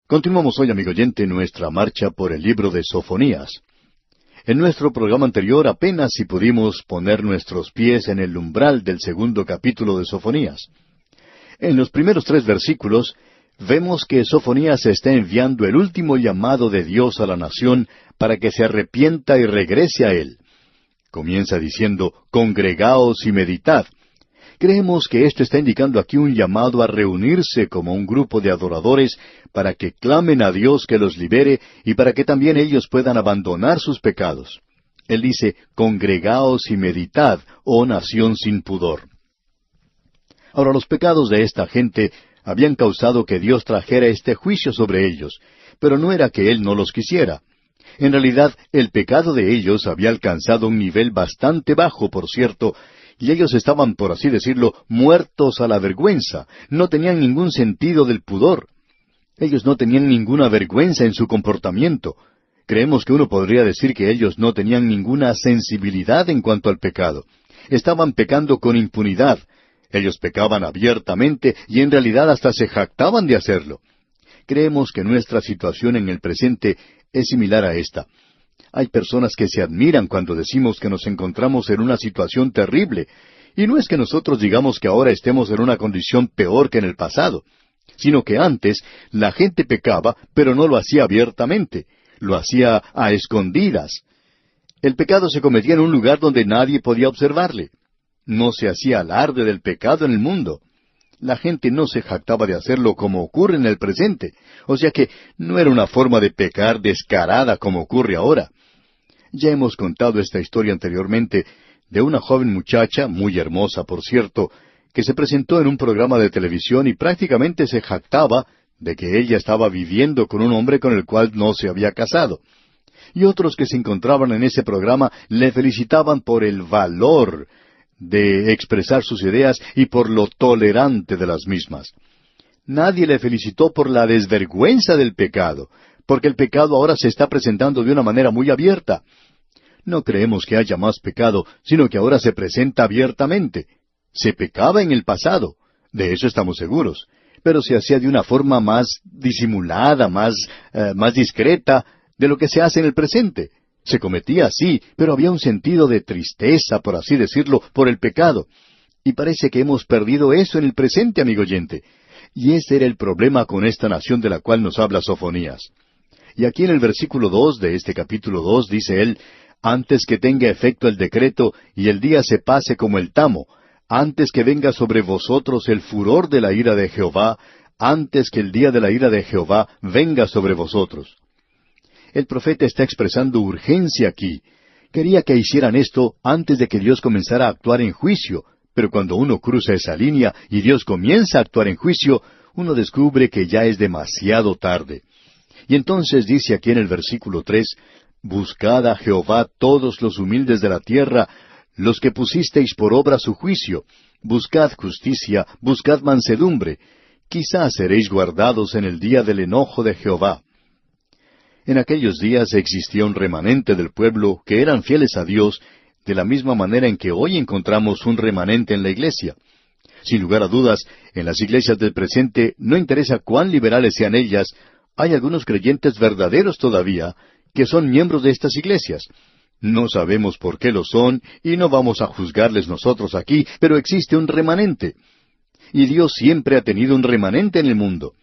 Continuamos hoy, amigo oyente, nuestra marcha por el libro de Sofonías. En nuestro programa anterior apenas si pudimos poner nuestros pies en el umbral del segundo capítulo de Sofonías. En los primeros 3 versículos vemos que Sofonías está enviando el último llamado de Dios a la nación para que se arrepienta y regrese a Él. Comienza diciendo, congregaos y meditad. Creemos que esto está indicando aquí un llamado a reunirse como un grupo de adoradores para que clamen a Dios que los libere y para que también ellos puedan abandonar sus pecados. Él dice, congregaos y meditad, oh nación sin pudor. Ahora, los pecados de esta gente habían causado que Dios trajera este juicio sobre ellos, pero no era que Él no los quisiera. En realidad, el pecado de ellos había alcanzado un nivel bastante bajo, por cierto, y ellos estaban, por así decirlo, muertos a la vergüenza. No tenían ningún sentido del pudor. Ellos no tenían ninguna vergüenza en su comportamiento. Creemos que uno podría decir que ellos no tenían ninguna sensibilidad en cuanto al pecado. Estaban pecando con impunidad. Ellos pecaban abiertamente y en realidad hasta se jactaban de hacerlo. Creemos que nuestra situación en el presente es similar a esta. Hay personas que se admiran cuando decimos que nos encontramos en una situación terrible, y no es que nosotros digamos que ahora estemos en una condición peor que en el pasado, sino que antes la gente pecaba, pero no lo hacía abiertamente, lo hacía a escondidas. El pecado se cometía en un lugar donde nadie podía observarle. No se hacía alarde del pecado en el mundo. La gente no se jactaba de hacerlo como ocurre en el presente, o sea que no era una forma de pecar descarada como ocurre ahora. Ya hemos contado esta historia anteriormente de una joven muchacha, muy hermosa por cierto, que se presentó en un programa de televisión y prácticamente se jactaba de que ella estaba viviendo con un hombre con el cual no se había casado. Y otros que se encontraban en ese programa le felicitaban por el valor de expresar sus ideas y por lo tolerante de las mismas. Nadie le felicitó por la desvergüenza del pecado, porque el pecado ahora se está presentando de una manera muy abierta. No creemos que haya más pecado, sino que ahora se presenta abiertamente. Se pecaba en el pasado, de eso estamos seguros, pero se hacía de una forma más disimulada, más discreta de lo que se hace en el presente. Se cometía así, pero había un sentido de tristeza, por así decirlo, por el pecado. Y parece que hemos perdido eso en el presente, amigo oyente. Y ese era el problema con esta nación de la cual nos habla Sofonías. Y aquí en el versículo 2 de este capítulo 2 dice él, antes que tenga efecto el decreto y el día se pase como el tamo, antes que venga sobre vosotros el furor de la ira de Jehová, antes que el día de la ira de Jehová venga sobre vosotros. El profeta está expresando urgencia aquí. Quería que hicieran esto antes de que Dios comenzara a actuar en juicio, pero cuando uno cruza esa línea y Dios comienza a actuar en juicio, uno descubre que ya es demasiado tarde. Y entonces dice aquí en el versículo 3, buscad a Jehová todos los humildes de la tierra, los que pusisteis por obra su juicio, buscad justicia, buscad mansedumbre, quizás seréis guardados en el día del enojo de Jehová. En aquellos días existía un remanente del pueblo que eran fieles a Dios, de la misma manera en que hoy encontramos un remanente en la iglesia. Sin lugar a dudas, en las iglesias del presente, no interesa cuán liberales sean ellas, hay algunos creyentes verdaderos todavía, que son miembros de estas iglesias. No sabemos por qué lo son, y no vamos a juzgarles nosotros aquí, pero existe un remanente. Y Dios siempre ha tenido un remanente en el mundo.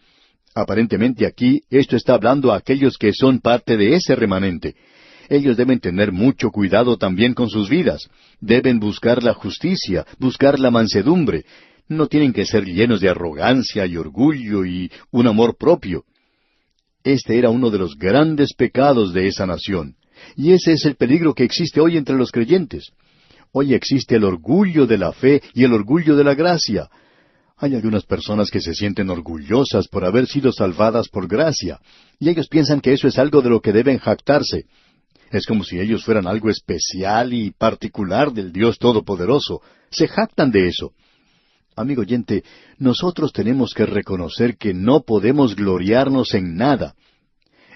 Aparentemente aquí, esto está hablando a aquellos que son parte de ese remanente. Ellos deben tener mucho cuidado también con sus vidas. Deben buscar la justicia, buscar la mansedumbre. No tienen que ser llenos de arrogancia y orgullo y un amor propio. Este era uno de los grandes pecados de esa nación. Y ese es el peligro que existe hoy entre los creyentes. Hoy existe el orgullo de la fe y el orgullo de la gracia. Hay algunas personas que se sienten orgullosas por haber sido salvadas por gracia, y ellos piensan que eso es algo de lo que deben jactarse. Es como si ellos fueran algo especial y particular del Dios Todopoderoso. Se jactan de eso. Amigo oyente, nosotros tenemos que reconocer que no podemos gloriarnos en nada.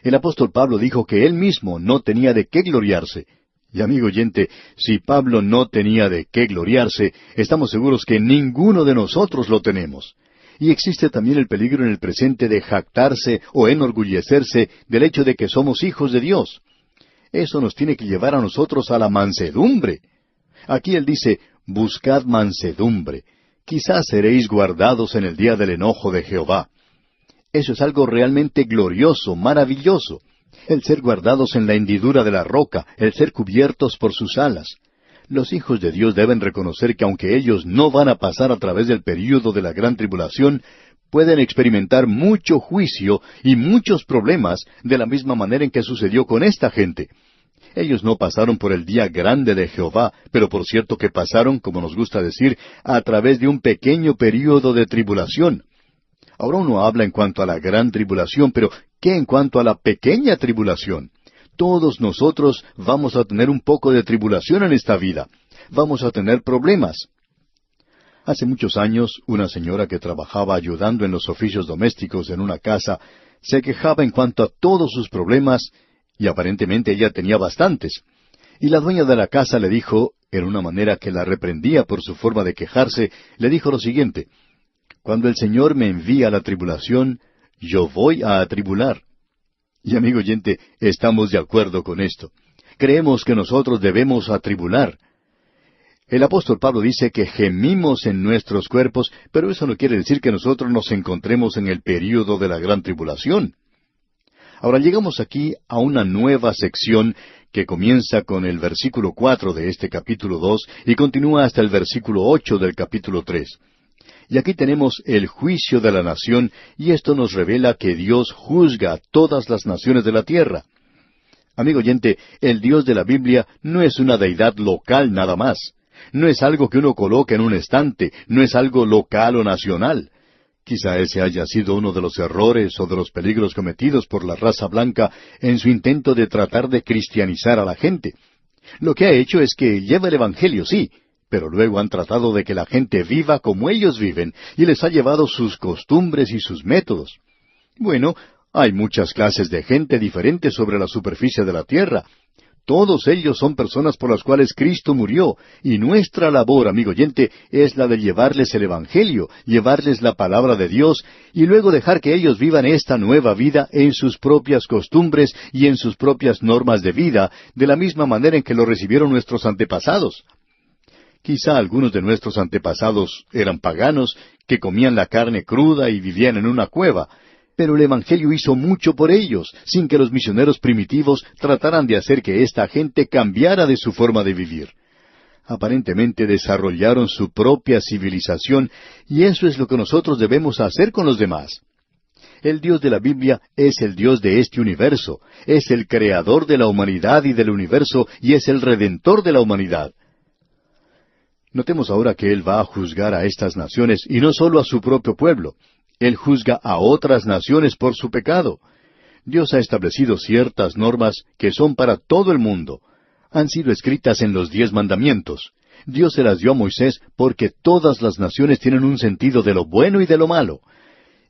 El apóstol Pablo dijo que él mismo no tenía de qué gloriarse. Y amigo oyente, si Pablo no tenía de qué gloriarse, estamos seguros que ninguno de nosotros lo tenemos. Y existe también el peligro en el presente de jactarse o enorgullecerse del hecho de que somos hijos de Dios. Eso nos tiene que llevar a nosotros a la mansedumbre. Aquí él dice, buscad mansedumbre. Quizás seréis guardados en el día del enojo de Jehová. Eso es algo realmente glorioso, maravilloso. El ser guardados en la hendidura de la roca, el ser cubiertos por sus alas. Los hijos de Dios deben reconocer que aunque ellos no van a pasar a través del período de la gran tribulación, pueden experimentar mucho juicio y muchos problemas de la misma manera en que sucedió con esta gente. Ellos no pasaron por el día grande de Jehová, pero por cierto que pasaron, como nos gusta decir, a través de un pequeño período de tribulación. Ahora uno habla en cuanto a la gran tribulación, pero ¿qué en cuanto a la pequeña tribulación? Todos nosotros vamos a tener un poco de tribulación en esta vida. Vamos a tener problemas. Hace muchos años, una señora que trabajaba ayudando en los oficios domésticos en una casa, se quejaba en cuanto a todos sus problemas, y aparentemente ella tenía bastantes. Y la dueña de la casa le dijo, en una manera que la reprendía por su forma de quejarse, le dijo lo siguiente: cuando el Señor me envía la tribulación, yo voy a atribular. Y amigo oyente, estamos de acuerdo con esto. Creemos que nosotros debemos atribular. El apóstol Pablo dice que gemimos en nuestros cuerpos, pero eso no quiere decir que nosotros nos encontremos en el período de la gran tribulación. Ahora llegamos aquí a una nueva sección que comienza con el versículo 4 de este capítulo 2 y continúa hasta el versículo 8 del capítulo 3. Y aquí tenemos el juicio de la nación, y esto nos revela que Dios juzga a todas las naciones de la tierra. Amigo oyente, el Dios de la Biblia no es una deidad local nada más. No es algo que uno coloque en un estante, no es algo local o nacional. Quizá ese haya sido uno de los errores o de los peligros cometidos por la raza blanca en su intento de tratar de cristianizar a la gente. Lo que ha hecho es que lleva el Evangelio, sí, pero luego han tratado de que la gente viva como ellos viven, y les ha llevado sus costumbres y sus métodos. Bueno, hay muchas clases de gente diferentes sobre la superficie de la tierra. Todos ellos son personas por las cuales Cristo murió, y nuestra labor, amigo oyente, es la de llevarles el Evangelio, llevarles la palabra de Dios, y luego dejar que ellos vivan esta nueva vida en sus propias costumbres y en sus propias normas de vida, de la misma manera en que lo recibieron nuestros antepasados. Quizá algunos de nuestros antepasados eran paganos, que comían la carne cruda y vivían en una cueva, pero el Evangelio hizo mucho por ellos, sin que los misioneros primitivos trataran de hacer que esta gente cambiara de su forma de vivir. Aparentemente desarrollaron su propia civilización, y eso es lo que nosotros debemos hacer con los demás. El Dios de la Biblia es el Dios de este universo, es el creador de la humanidad y del universo, y es el redentor de la humanidad. Notemos ahora que Él va a juzgar a estas naciones, y no solo a su propio pueblo. Él juzga a otras naciones por su pecado. Dios ha establecido ciertas normas que son para todo el mundo. Han sido escritas en los 10 mandamientos. Dios se las dio a Moisés porque todas las naciones tienen un sentido de lo bueno y de lo malo.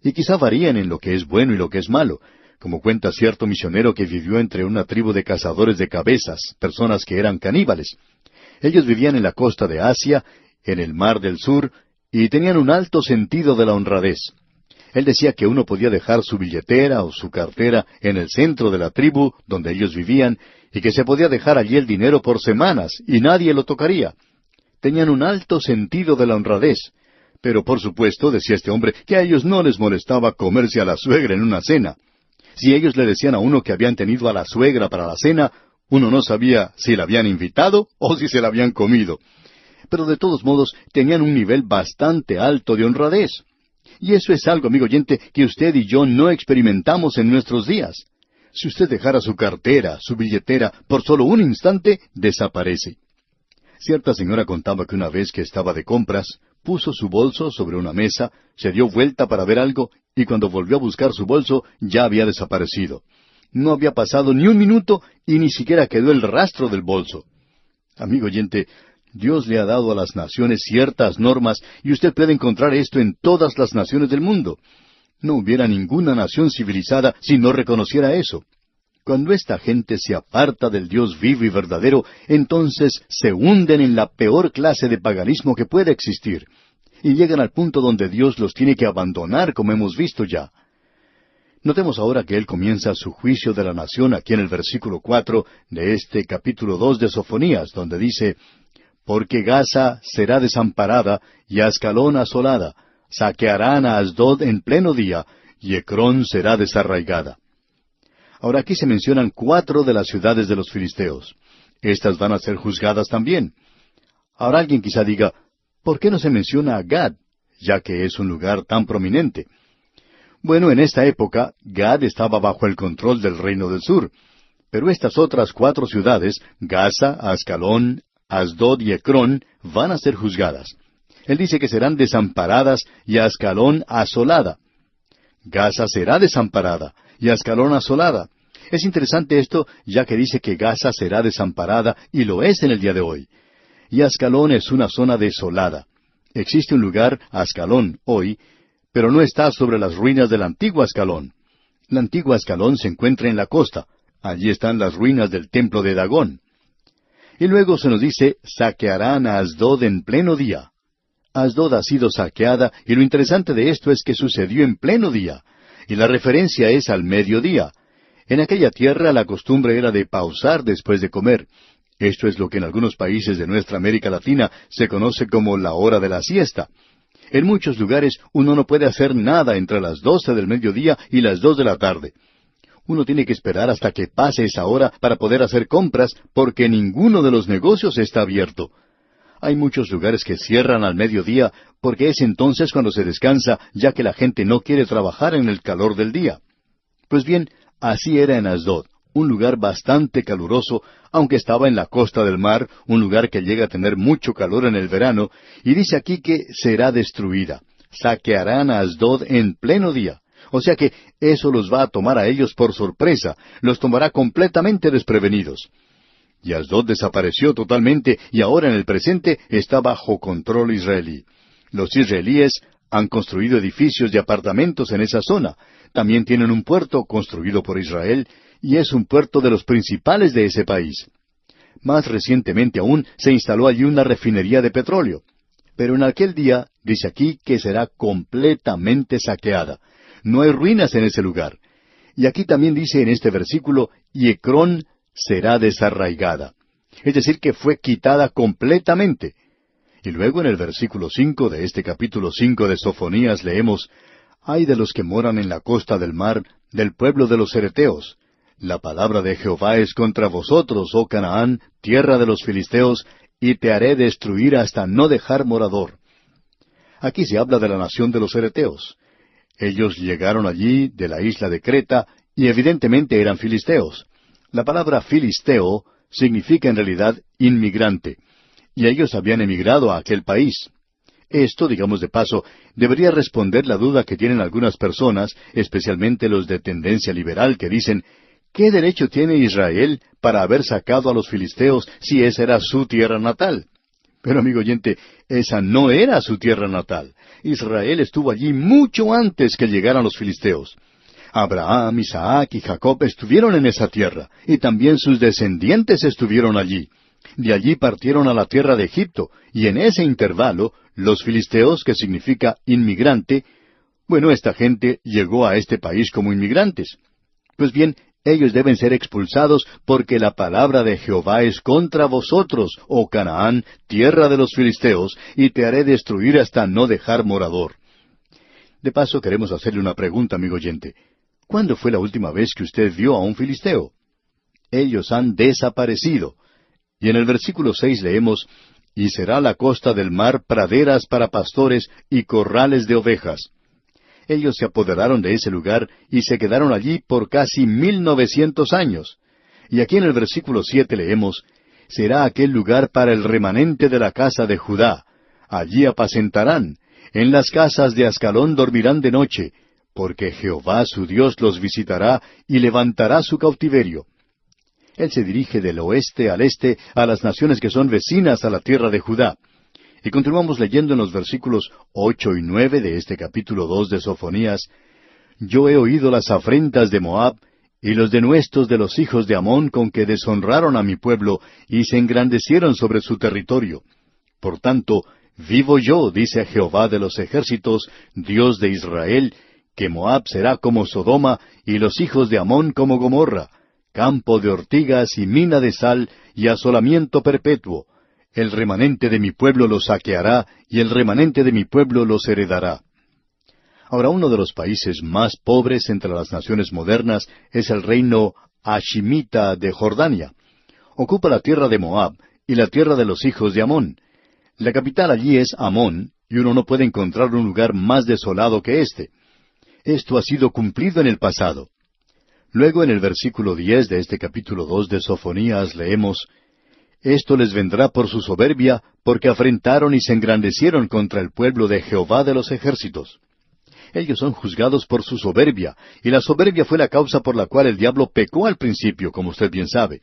Y quizá varían en lo que es bueno y lo que es malo, como cuenta cierto misionero que vivió entre una tribu de cazadores de cabezas, personas que eran caníbales. Ellos vivían en la costa de Asia, en el Mar del Sur, y tenían un alto sentido de la honradez. Él decía que uno podía dejar su billetera o su cartera en el centro de la tribu donde ellos vivían, y que se podía dejar allí el dinero por semanas, y nadie lo tocaría. Tenían un alto sentido de la honradez. Pero por supuesto, decía este hombre, que a ellos no les molestaba comerse a la suegra en una cena. Si ellos le decían a uno que habían tenido a la suegra para la cena, uno no sabía si la habían invitado o si se la habían comido. Pero de todos modos tenían un nivel bastante alto de honradez. Y eso es algo, amigo oyente, que usted y yo no experimentamos en nuestros días. Si usted dejara su cartera, su billetera, por solo un instante, desaparece. Cierta señora contaba que una vez que estaba de compras, puso su bolso sobre una mesa, se dio vuelta para ver algo, y cuando volvió a buscar su bolso, ya había desaparecido. No había pasado ni un minuto y ni siquiera quedó el rastro del bolso. Amigo oyente, Dios le ha dado a las naciones ciertas normas y usted puede encontrar esto en todas las naciones del mundo. No hubiera ninguna nación civilizada si no reconociera eso. Cuando esta gente se aparta del Dios vivo y verdadero, entonces se hunden en la peor clase de paganismo que pueda existir. y llegan al punto donde Dios los tiene que abandonar, como hemos visto ya. Notemos ahora que Él comienza su juicio de la nación aquí en el versículo 4 de este capítulo 2 de Sofonías, donde dice, «Porque Gaza será desamparada y Ascalón asolada, saquearán a Asdod en pleno día, y Ecrón será desarraigada». Ahora aquí se mencionan 4 de las ciudades de los filisteos. Estas van a ser juzgadas también. Ahora alguien quizá diga, ¿por qué no se menciona a Gad, ya que es un lugar tan prominente? Bueno, en esta época, Gad estaba bajo el control del reino del sur. Pero estas otras 4 ciudades, Gaza, Ascalón, Asdod y Ecrón, van a ser juzgadas. Él dice que serán desamparadas y Ascalón asolada. Gaza será desamparada y Ascalón asolada. Es interesante esto, ya que dice que Gaza será desamparada, y lo es en el día de hoy. Y Ascalón es una zona desolada. Existe un lugar, Ascalón, hoy, pero no está sobre las ruinas del antiguo Ascalón. La antigua Ascalón se encuentra en la costa. Allí están las ruinas del templo de Dagón. Y luego se nos dice, saquearán a Asdod en pleno día. Asdod ha sido saqueada, y lo interesante de esto es que sucedió en pleno día. Y la referencia es al mediodía. En aquella tierra la costumbre era de pausar después de comer. Esto es lo que en algunos países de nuestra América Latina se conoce como la hora de la siesta. En muchos lugares uno no puede hacer nada entre las 12 del mediodía y las 2 de la tarde. Uno tiene que esperar hasta que pase esa hora para poder hacer compras, porque ninguno de los negocios está abierto. Hay muchos lugares que cierran al mediodía, porque es entonces cuando se descansa, ya que la gente no quiere trabajar en el calor del día. Pues bien, así era en Asdod, un lugar bastante caluroso, aunque estaba en la costa del mar, un lugar que llega a tener mucho calor en el verano, y dice aquí que será destruida. Saquearán a Asdod en pleno día. O sea que eso los va a tomar a ellos por sorpresa, los tomará completamente desprevenidos. Y Asdod desapareció totalmente y ahora en el presente está bajo control israelí. Los israelíes han construido edificios de apartamentos en esa zona. También tienen un puerto construido por Israel, y es un puerto de los principales de ese país. Más recientemente aún se instaló allí una refinería de petróleo. Pero en aquel día, dice aquí, que será completamente saqueada. No hay ruinas en ese lugar. Y aquí también dice en este versículo, y Ecrón será desarraigada. Es decir, que fue quitada completamente. Y luego en el versículo 5 de este capítulo 5 de Sofonías leemos, «Ay de los que moran en la costa del mar, del pueblo de los cereteos. La palabra de Jehová es contra vosotros, oh Canaán, tierra de los filisteos, y te haré destruir hasta no dejar morador». Aquí se habla de la nación de los cereteos. Ellos llegaron allí de la isla de Creta, y evidentemente eran filisteos. La palabra filisteo significa en realidad inmigrante, y ellos habían emigrado a aquel país. Esto, digamos de paso, debería responder la duda que tienen algunas personas, especialmente los de tendencia liberal, que dicen, ¿qué derecho tiene Israel para haber sacado a los filisteos si esa era su tierra natal? Pero, amigo oyente, esa no era su tierra natal. Israel estuvo allí mucho antes que llegaran los filisteos. Abraham, Isaac y Jacob estuvieron en esa tierra, y también sus descendientes estuvieron allí. De allí partieron a la tierra de Egipto, y en ese intervalo, los filisteos, que significa inmigrante, bueno, esta gente llegó a este país como inmigrantes. Pues bien, ellos deben ser expulsados porque la palabra de Jehová es contra vosotros, oh Canaán, tierra de los filisteos, y te haré destruir hasta no dejar morador. De paso, queremos hacerle una pregunta, amigo oyente. ¿Cuándo fue la última vez que usted vio a un filisteo? Ellos han desaparecido. Y en el versículo 6 leemos, «Y será la costa del mar praderas para pastores y corrales de ovejas». Ellos se apoderaron de ese lugar y se quedaron allí por casi 1900 años. Y aquí en el versículo 7 leemos, «Será aquel lugar para el remanente de la casa de Judá. Allí apacentarán. En las casas de Ascalón dormirán de noche, porque Jehová su Dios los visitará y levantará su cautiverio». Él se dirige del oeste al este a las naciones que son vecinas a la tierra de Judá. Y continuamos leyendo en los versículos 8 y 9 de este capítulo 2 de Sofonías, «Yo he oído las afrentas de Moab, y los denuestos de los hijos de Amón con que deshonraron a mi pueblo, y se engrandecieron sobre su territorio. Por tanto, Vivo yo, dice Jehová de los ejércitos, Dios de Israel, que Moab será como Sodoma, y los hijos de Amón como Gomorra, campo de ortigas y mina de sal, y asolamiento perpetuo. El remanente de mi pueblo los saqueará, y el remanente de mi pueblo los heredará. Ahora, uno de los países más pobres entre las naciones modernas es el reino hashimita de Jordania. Ocupa la tierra de Moab y la tierra de los hijos de Amón. La capital allí es Amón, y uno no puede encontrar un lugar más desolado que este. Esto ha sido cumplido en el pasado. Luego, en el versículo 10 de este capítulo 2 de Sofonías, leemos: Esto les vendrá por su soberbia, porque afrentaron y se engrandecieron contra el pueblo de Jehová de los ejércitos. Ellos son juzgados por su soberbia, y la soberbia fue la causa por la cual el diablo pecó al principio, como usted bien sabe.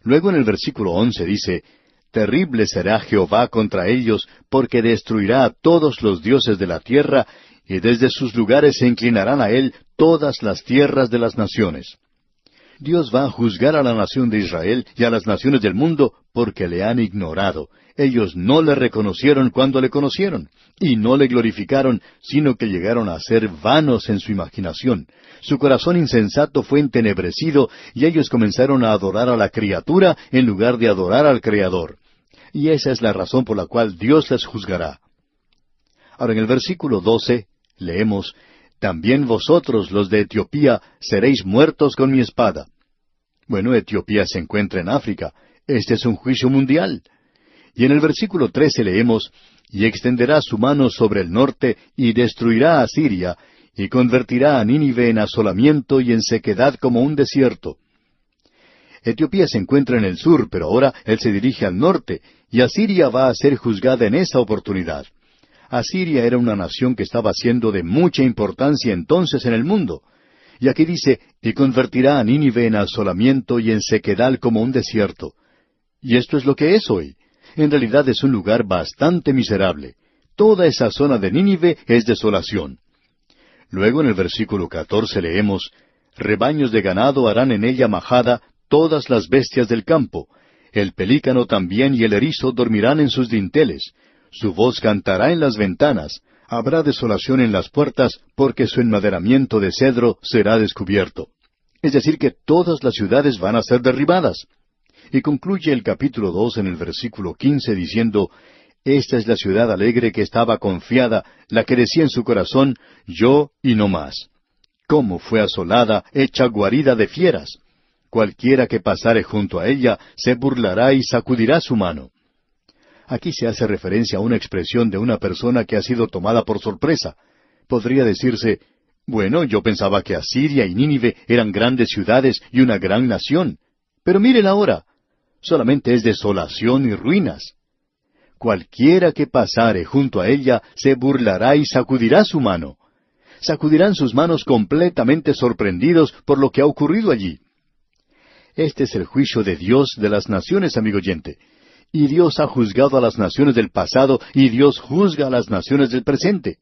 Luego en el versículo 11 dice: Terrible será Jehová contra ellos, porque destruirá a todos los dioses de la tierra, y desde sus lugares se inclinarán a él todas las tierras de las naciones. Dios va a juzgar a la nación de Israel y a las naciones del mundo porque le han ignorado. Ellos no le reconocieron cuando le conocieron, y no le glorificaron, sino que llegaron a ser vanos en su imaginación. Su corazón insensato fue entenebrecido, y ellos comenzaron a adorar a la criatura en lugar de adorar al Creador. Y esa es la razón por la cual Dios les juzgará. Ahora, en el versículo 12, leemos: También vosotros, los de Etiopía, seréis muertos con mi espada. Bueno, Etiopía se encuentra en África. Este es un juicio mundial. Y en el versículo 13 leemos: Y extenderá su mano sobre el norte, y destruirá a Siria, y convertirá a Nínive en asolamiento y en sequedad como un desierto. Etiopía se encuentra en el sur, pero ahora él se dirige al norte, y Asiria va a ser juzgada en esa oportunidad. Asiria era una nación que estaba siendo de mucha importancia entonces en el mundo. Y aquí dice: y convertirá a Nínive en asolamiento y en sequedad como un desierto. Y esto es lo que es hoy. En realidad es un lugar bastante miserable. Toda esa zona de Nínive es desolación. Luego en el versículo 14 leemos: Rebaños de ganado harán en ella majada todas las bestias del campo. El pelícano también y el erizo dormirán en sus dinteles. Su voz cantará en las ventanas. Habrá desolación en las puertas, porque su enmaderamiento de cedro será descubierto. Es decir, que todas las ciudades van a ser derribadas. Y concluye el capítulo 2 en el versículo 15 diciendo: Esta es la ciudad alegre que estaba confiada, la que decía en su corazón: yo y no más. ¿Cómo fue asolada, hecha guarida de fieras? Cualquiera que pasare junto a ella se burlará y sacudirá su mano. Aquí se hace referencia a una expresión de una persona que ha sido tomada por sorpresa. Podría decirse: bueno, yo pensaba que Asiria y Nínive eran grandes ciudades y una gran nación. Pero miren ahora, solamente es desolación y ruinas. Cualquiera que pasare junto a ella se burlará y sacudirá su mano. Sacudirán sus manos completamente sorprendidos por lo que ha ocurrido allí. Este es el juicio de Dios de las naciones, amigo oyente. Y Dios ha juzgado a las naciones del pasado, y Dios juzga a las naciones del presente.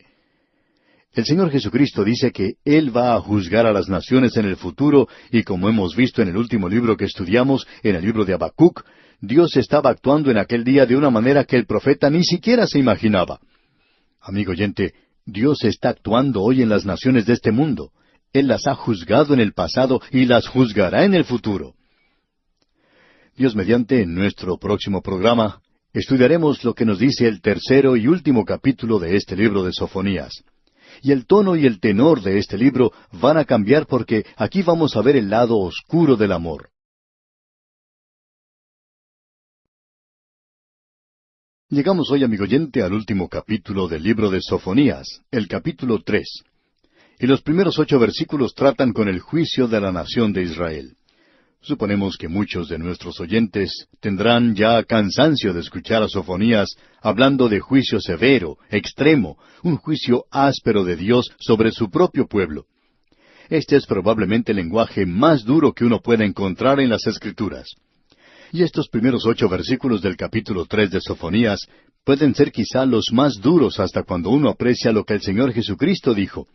El Señor Jesucristo dice que Él va a juzgar a las naciones en el futuro, y como hemos visto en el último libro que estudiamos, en el libro de Habacuc, Dios estaba actuando en aquel día de una manera que el profeta ni siquiera se imaginaba. Amigo oyente, Dios está actuando hoy en las naciones de este mundo. Él las ha juzgado en el pasado y las juzgará en el futuro. Dios mediante, en nuestro próximo programa, estudiaremos lo que nos dice el tercero y último capítulo de este libro de Sofonías. Y el tono y el tenor de este libro van a cambiar porque aquí vamos a ver el lado oscuro del amor. Llegamos hoy, amigo oyente, al último capítulo del libro de Sofonías, el capítulo 3. Y los primeros 8 versículos tratan con el juicio de la nación de Israel. Suponemos que muchos de nuestros oyentes tendrán ya cansancio de escuchar a Sofonías hablando de juicio severo, extremo, un juicio áspero de Dios sobre su propio pueblo. Este es probablemente el lenguaje más duro que uno pueda encontrar en las Escrituras. Y estos primeros 8 versículos del capítulo 3 de Sofonías pueden ser quizá los más duros hasta cuando uno aprecia lo que el Señor Jesucristo dijo.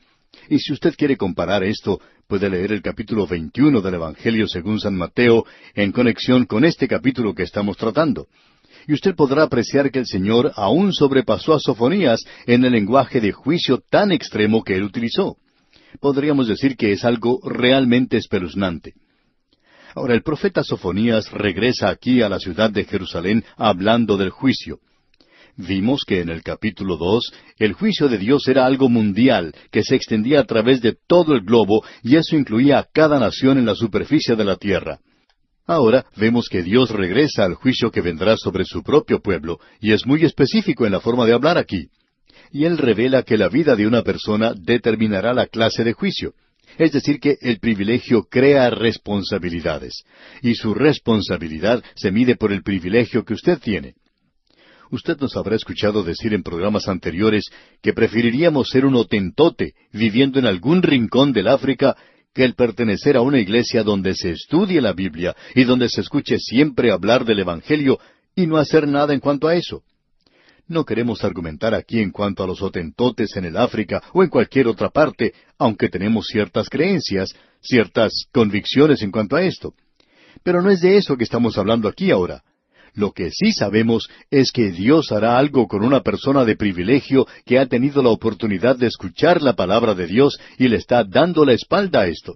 Y si usted quiere comparar esto, puede leer el capítulo 21 del Evangelio según San Mateo en conexión con este capítulo que estamos tratando. Y usted podrá apreciar que el Señor aún sobrepasó a Sofonías en el lenguaje de juicio tan extremo que él utilizó. Podríamos decir que es algo realmente espeluznante. Ahora, el profeta Sofonías regresa aquí a la ciudad de Jerusalén hablando del juicio. Vimos que en el capítulo 2, el juicio de Dios era algo mundial, que se extendía a través de todo el globo, y eso incluía a cada nación en la superficie de la tierra. Ahora vemos que Dios regresa al juicio que vendrá sobre su propio pueblo, y es muy específico en la forma de hablar aquí. Y Él revela que la vida de una persona determinará la clase de juicio. Es decir, que el privilegio crea responsabilidades, y su responsabilidad se mide por el privilegio que usted tiene. Usted nos habrá escuchado decir en programas anteriores que preferiríamos ser un hotentote viviendo en algún rincón del África que el pertenecer a una iglesia donde se estudie la Biblia y donde se escuche siempre hablar del Evangelio y no hacer nada en cuanto a eso. No queremos argumentar aquí en cuanto a los hotentotes en el África o en cualquier otra parte, aunque tenemos ciertas creencias, ciertas convicciones en cuanto a esto. Pero no es de eso que estamos hablando aquí ahora. Lo que sí sabemos es que Dios hará algo con una persona de privilegio que ha tenido la oportunidad de escuchar la palabra de Dios y le está dando la espalda a esto.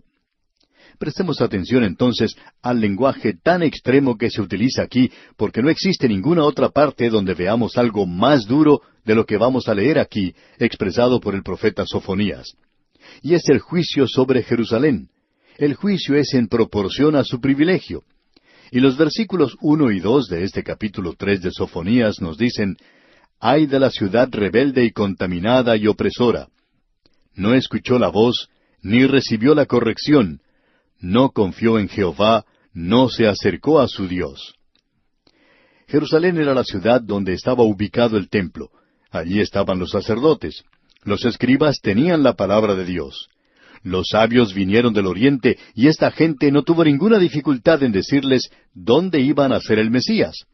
Prestemos atención entonces al lenguaje tan extremo que se utiliza aquí, porque no existe ninguna otra parte donde veamos algo más duro de lo que vamos a leer aquí, expresado por el profeta Sofonías. Y es el juicio sobre Jerusalén. El juicio es en proporción a su privilegio. Y los versículos 1 y 2 de este capítulo 3 de Sofonías nos dicen, «Ay de la ciudad rebelde y contaminada y opresora. No escuchó la voz, ni recibió la corrección. No confió en Jehová, no se acercó a su Dios». Jerusalén era la ciudad donde estaba ubicado el templo. Allí estaban los sacerdotes. Los escribas tenían la palabra de Dios. Los sabios vinieron del oriente y esta gente no tuvo ninguna dificultad en decirles dónde iban a ser el Mesías.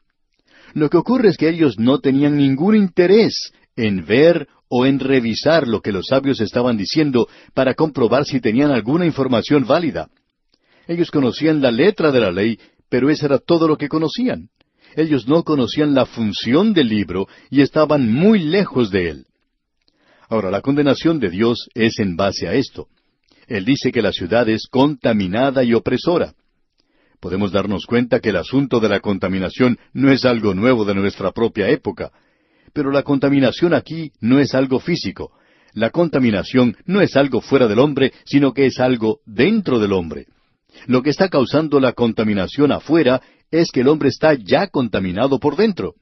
Lo que ocurre es que ellos no tenían ningún interés en ver o en revisar lo que los sabios estaban diciendo para comprobar si tenían alguna información válida. Ellos conocían la letra de la ley, pero eso era todo lo que conocían. Ellos no conocían la función del libro y estaban muy lejos de él. Ahora, la condenación de Dios es en base a esto. Él dice que la ciudad es contaminada y opresora. Podemos darnos cuenta que el asunto de la contaminación no es algo nuevo de nuestra propia época. Pero la contaminación aquí no es algo físico. La contaminación no es algo fuera del hombre, sino que es algo dentro del hombre. Lo que está causando la contaminación afuera es que el hombre está ya contaminado por dentro.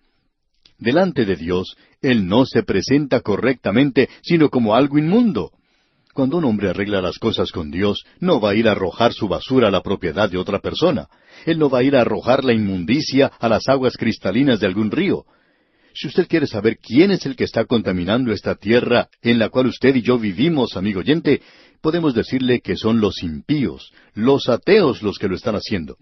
Delante de Dios, Él no se presenta correctamente, sino como algo inmundo. Cuando un hombre arregla las cosas con Dios, no va a ir a arrojar su basura a la propiedad de otra persona. Él no va a ir a arrojar la inmundicia a las aguas cristalinas de algún río. Si usted quiere saber quién es el que está contaminando esta tierra en la cual usted y yo vivimos, amigo oyente, podemos decirle que son los impíos, los ateos los que lo están haciendo.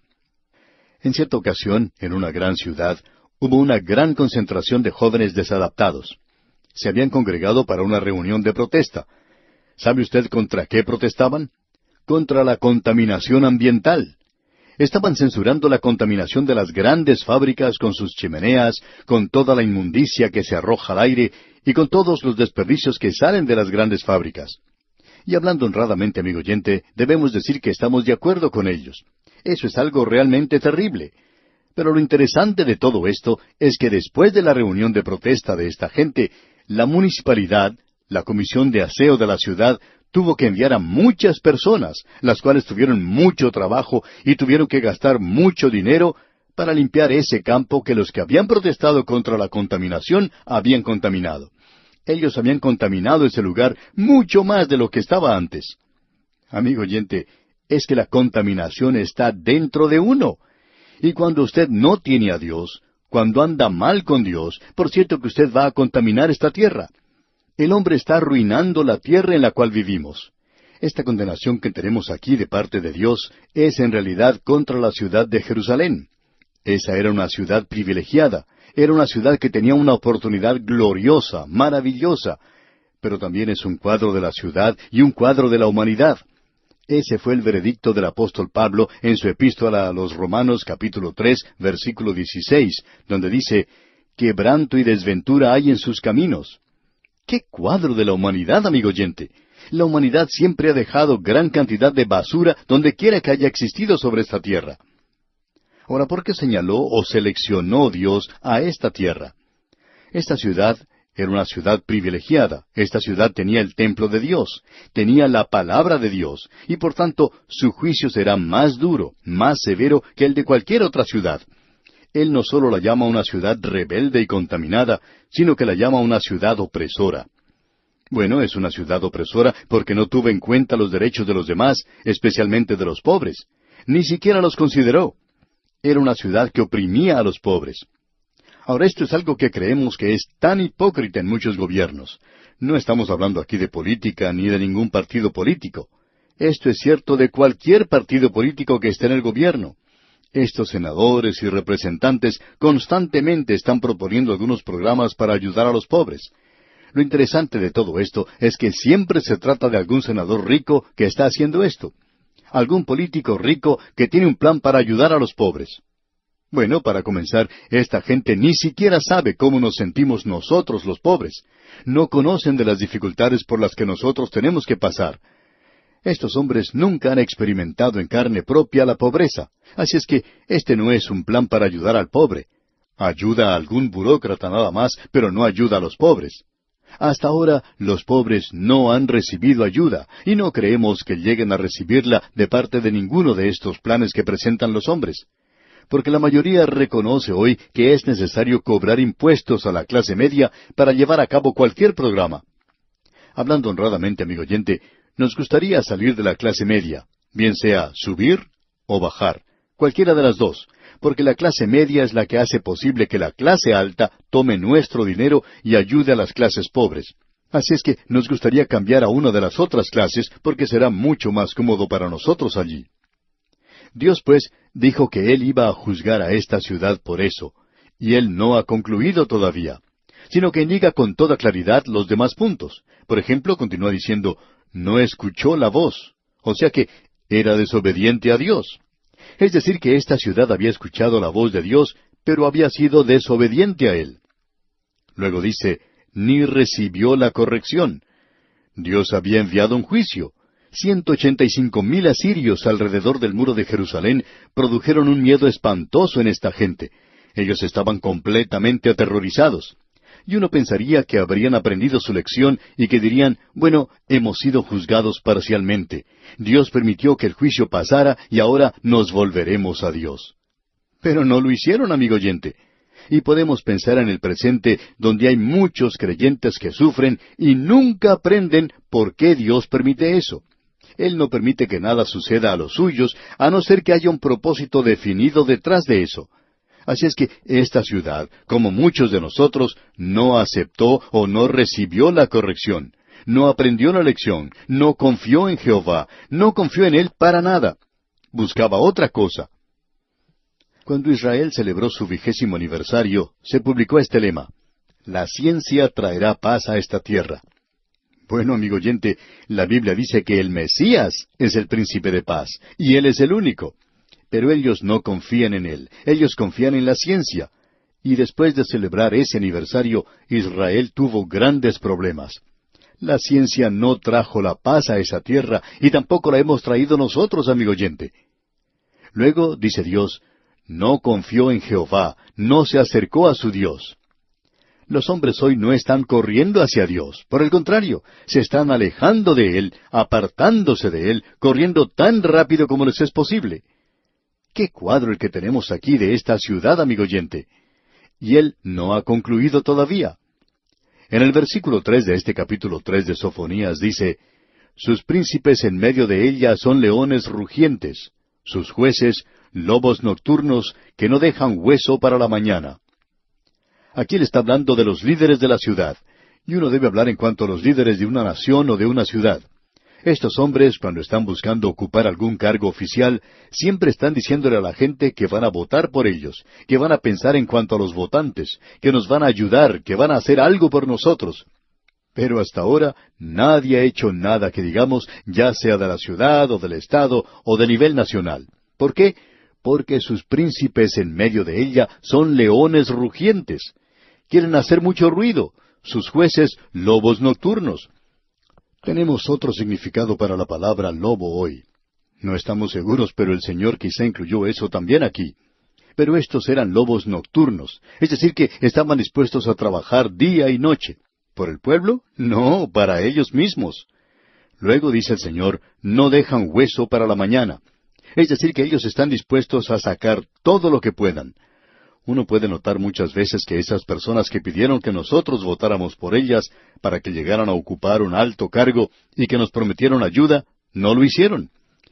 En cierta ocasión, en una gran ciudad, hubo una gran concentración de jóvenes desadaptados. Se habían congregado para una reunión de protesta. ¿Sabe usted contra qué protestaban? Contra la contaminación ambiental. Estaban censurando la contaminación de las grandes fábricas con sus chimeneas, con toda la inmundicia que se arroja al aire y con todos los desperdicios que salen de las grandes fábricas. Y hablando honradamente, amigo oyente, debemos decir que estamos de acuerdo con ellos. Eso es algo realmente terrible. Pero lo interesante de todo esto es que después de la reunión de protesta de esta gente, la municipalidad, la comisión de aseo de la ciudad, tuvo que enviar a muchas personas, las cuales tuvieron mucho trabajo y tuvieron que gastar mucho dinero para limpiar ese campo que los que habían protestado contra la contaminación habían contaminado. Ellos habían contaminado ese lugar mucho más de lo que estaba antes. Amigo oyente, es que la contaminación está dentro de uno. Y cuando usted no tiene a Dios, cuando anda mal con Dios, por cierto que usted va a contaminar esta tierra. El hombre está arruinando la tierra en la cual vivimos. Esta condenación que tenemos aquí de parte de Dios es en realidad contra la ciudad de Jerusalén. Esa era una ciudad privilegiada, era una ciudad que tenía una oportunidad gloriosa, maravillosa, pero también es un cuadro de la ciudad y un cuadro de la humanidad. Ese fue el veredicto del apóstol Pablo en su epístola a los Romanos capítulo 3, versículo 16, donde dice, quebranto y desventura hay en sus caminos. ¡Qué cuadro de la humanidad, amigo oyente! La humanidad siempre ha dejado gran cantidad de basura donde quiera que haya existido sobre esta tierra. Ahora, ¿por qué señaló o seleccionó Dios a esta tierra? Esta ciudad era una ciudad privilegiada. Esta ciudad tenía el templo de Dios, tenía la palabra de Dios, y por tanto su juicio será más duro, más severo que el de cualquier otra ciudad. Él no solo la llama una ciudad rebelde y contaminada, sino que la llama una ciudad opresora. Bueno, es una ciudad opresora porque no tuvo en cuenta los derechos de los demás, especialmente de los pobres. Ni siquiera los consideró. Era una ciudad que oprimía a los pobres. Ahora, esto es algo que creemos que es tan hipócrita en muchos gobiernos. No estamos hablando aquí de política ni de ningún partido político. Esto es cierto de cualquier partido político que esté en el gobierno. Estos senadores y representantes constantemente están proponiendo algunos programas para ayudar a los pobres. Lo interesante de todo esto es que siempre se trata de algún senador rico que está haciendo esto. Algún político rico que tiene un plan para ayudar a los pobres. Bueno, para comenzar, esta gente ni siquiera sabe cómo nos sentimos nosotros los pobres. No conocen de las dificultades por las que nosotros tenemos que pasar. Estos hombres nunca han experimentado en carne propia la pobreza. Así es que este no es un plan para ayudar al pobre. Ayuda a algún burócrata nada más, pero no ayuda a los pobres. Hasta ahora los pobres no han recibido ayuda, y no creemos que lleguen a recibirla de parte de ninguno de estos planes que presentan los hombres. Porque la mayoría reconoce hoy que es necesario cobrar impuestos a la clase media para llevar a cabo cualquier programa. Hablando honradamente, amigo oyente, nos gustaría salir de la clase media, bien sea subir o bajar, cualquiera de las dos, porque la clase media es la que hace posible que la clase alta tome nuestro dinero y ayude a las clases pobres. Así es que nos gustaría cambiar a una de las otras clases porque será mucho más cómodo para nosotros allí. Dios, pues, dijo que Él iba a juzgar a esta ciudad por eso, y Él no ha concluido todavía, sino que indica con toda claridad los demás puntos. Por ejemplo, continúa diciendo, no escuchó la voz, o sea que era desobediente a Dios. Es decir, que esta ciudad había escuchado la voz de Dios, pero había sido desobediente a Él. Luego dice, ni recibió la corrección. Dios había enviado un juicio. 185,000 asirios alrededor del muro de Jerusalén produjeron un miedo espantoso en esta gente. Ellos estaban completamente aterrorizados. Y uno pensaría que habrían aprendido su lección y que dirían, bueno, hemos sido juzgados parcialmente. Dios permitió que el juicio pasara y ahora nos volveremos a Dios. Pero no lo hicieron, amigo oyente. Y podemos pensar en el presente donde hay muchos creyentes que sufren y nunca aprenden por qué Dios permite eso. Él no permite que nada suceda a los suyos, a no ser que haya un propósito definido detrás de eso. Así es que esta ciudad, como muchos de nosotros, no aceptó o no recibió la corrección, no aprendió la lección, no confió en Jehová, no confió en Él para nada. Buscaba otra cosa. Cuando Israel celebró su 20º aniversario, se publicó este lema, la ciencia traerá paz a esta tierra. Bueno, amigo oyente, la Biblia dice que el Mesías es el príncipe de paz, y Él es el único. Pero ellos no confían en Él, ellos confían en la ciencia. Y después de celebrar ese aniversario, Israel tuvo grandes problemas. La ciencia no trajo la paz a esa tierra, y tampoco la hemos traído nosotros, amigo oyente. Luego, dice Dios, no confió en Jehová, no se acercó a su Dios. Los hombres hoy no están corriendo hacia Dios, por el contrario, se están alejando de Él, apartándose de Él, corriendo tan rápido como les es posible. ¡Qué cuadro el que tenemos aquí de esta ciudad, amigo oyente! Y Él no ha concluido todavía. En el versículo 3 de este capítulo 3 de Sofonías dice, sus príncipes en medio de ella son leones rugientes, sus jueces lobos nocturnos que no dejan hueso para la mañana. Aquí él está hablando de los líderes de la ciudad, y uno debe hablar en cuanto a los líderes de una nación o de una ciudad. Estos hombres, cuando están buscando ocupar algún cargo oficial, siempre están diciéndole a la gente que van a votar por ellos, que van a pensar en cuanto a los votantes, que nos van a ayudar, que van a hacer algo por nosotros. Pero hasta ahora nadie ha hecho nada que digamos, ya sea de la ciudad o del estado o de nivel nacional. ¿Por qué? Porque sus príncipes en medio de ella son leones rugientes. Quieren hacer mucho ruido. Sus jueces, lobos nocturnos. Tenemos otro significado para la palabra lobo hoy. No estamos seguros, pero el Señor quizá incluyó eso también aquí. Pero estos eran lobos nocturnos, es decir, que estaban dispuestos a trabajar día y noche. ¿Por el pueblo? No, para ellos mismos. Luego dice el Señor, no dejan hueso para la mañana. Es decir, que ellos están dispuestos a sacar todo lo que puedan. Uno puede notar muchas veces que esas personas que pidieron que nosotros votáramos por ellas para que llegaran a ocupar un alto cargo y que nos prometieron ayuda, no lo hicieron.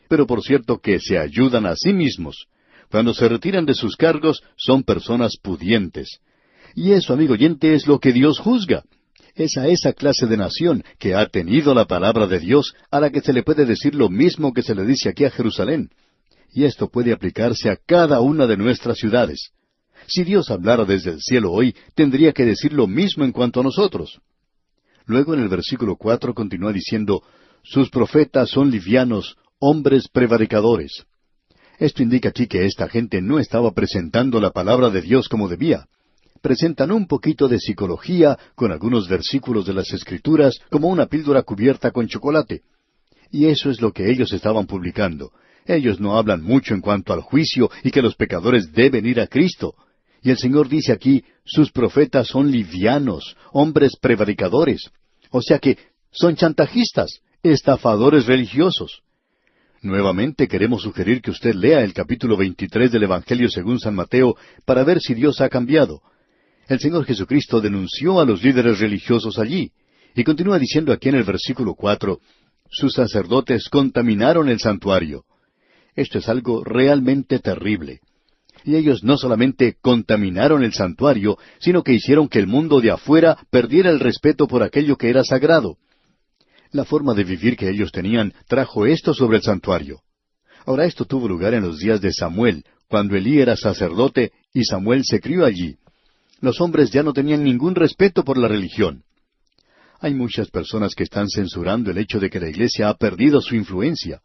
Pero por cierto que se ayudan a sí mismos. Cuando se retiran de sus cargos, son personas pudientes. Y eso, amigo oyente, es lo que Dios juzga. Es a esa clase de nación que ha tenido la palabra de Dios a la que se le puede decir lo mismo que se le dice aquí a Jerusalén. Y esto puede aplicarse a cada una de nuestras ciudades. Si Dios hablara desde el cielo hoy, tendría que decir lo mismo en cuanto a nosotros. Luego en el versículo 4 continúa diciendo, sus profetas son livianos, hombres prevaricadores. Esto indica aquí que esta gente no estaba presentando la palabra de Dios como debía. Presentan un poquito de psicología con algunos versículos de las Escrituras como una píldora cubierta con chocolate. Y eso es lo que ellos estaban publicando. Ellos no hablan mucho en cuanto al juicio y que los pecadores deben ir a Cristo. Y el Señor dice aquí, sus profetas son livianos, hombres prevaricadores. O sea que son chantajistas, estafadores religiosos. Nuevamente queremos sugerir que usted lea el capítulo 23 del Evangelio según San Mateo para ver si Dios ha cambiado. El Señor Jesucristo denunció a los líderes religiosos allí, y continúa diciendo aquí en el versículo 4, sus sacerdotes contaminaron el santuario. Esto es algo realmente terrible. Y ellos no solamente contaminaron el santuario, sino que hicieron que el mundo de afuera perdiera el respeto por aquello que era sagrado. La forma de vivir que ellos tenían trajo esto sobre el santuario. Ahora esto tuvo lugar en los días de Samuel, cuando Elí era sacerdote y Samuel se crió allí. Los hombres ya no tenían ningún respeto por la religión. Hay muchas personas que están censurando el hecho de que la iglesia ha perdido su influencia.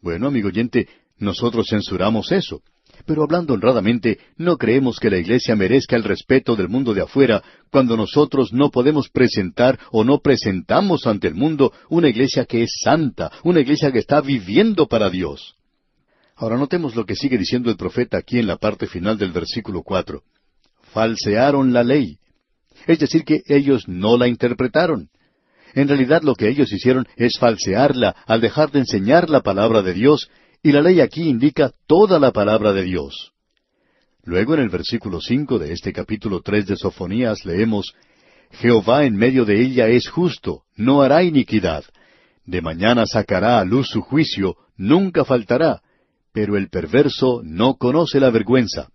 Bueno, amigo oyente, nosotros censuramos eso. Pero hablando honradamente, no creemos que la iglesia merezca el respeto del mundo de afuera cuando nosotros no podemos presentar o no presentamos ante el mundo una iglesia que es santa, una iglesia que está viviendo para Dios. Ahora notemos lo que sigue diciendo el profeta aquí en la parte final del versículo 4. Falsearon la ley. Es decir, que ellos no la interpretaron. En realidad lo que ellos hicieron es falsearla al dejar de enseñar la palabra de Dios, y la ley aquí indica toda la palabra de Dios. Luego en el versículo 5 de este capítulo 3 de Sofonías leemos, Jehová en medio de ella es justo, no hará iniquidad. De mañana sacará a luz su juicio, nunca faltará, pero el perverso no conoce la vergüenza.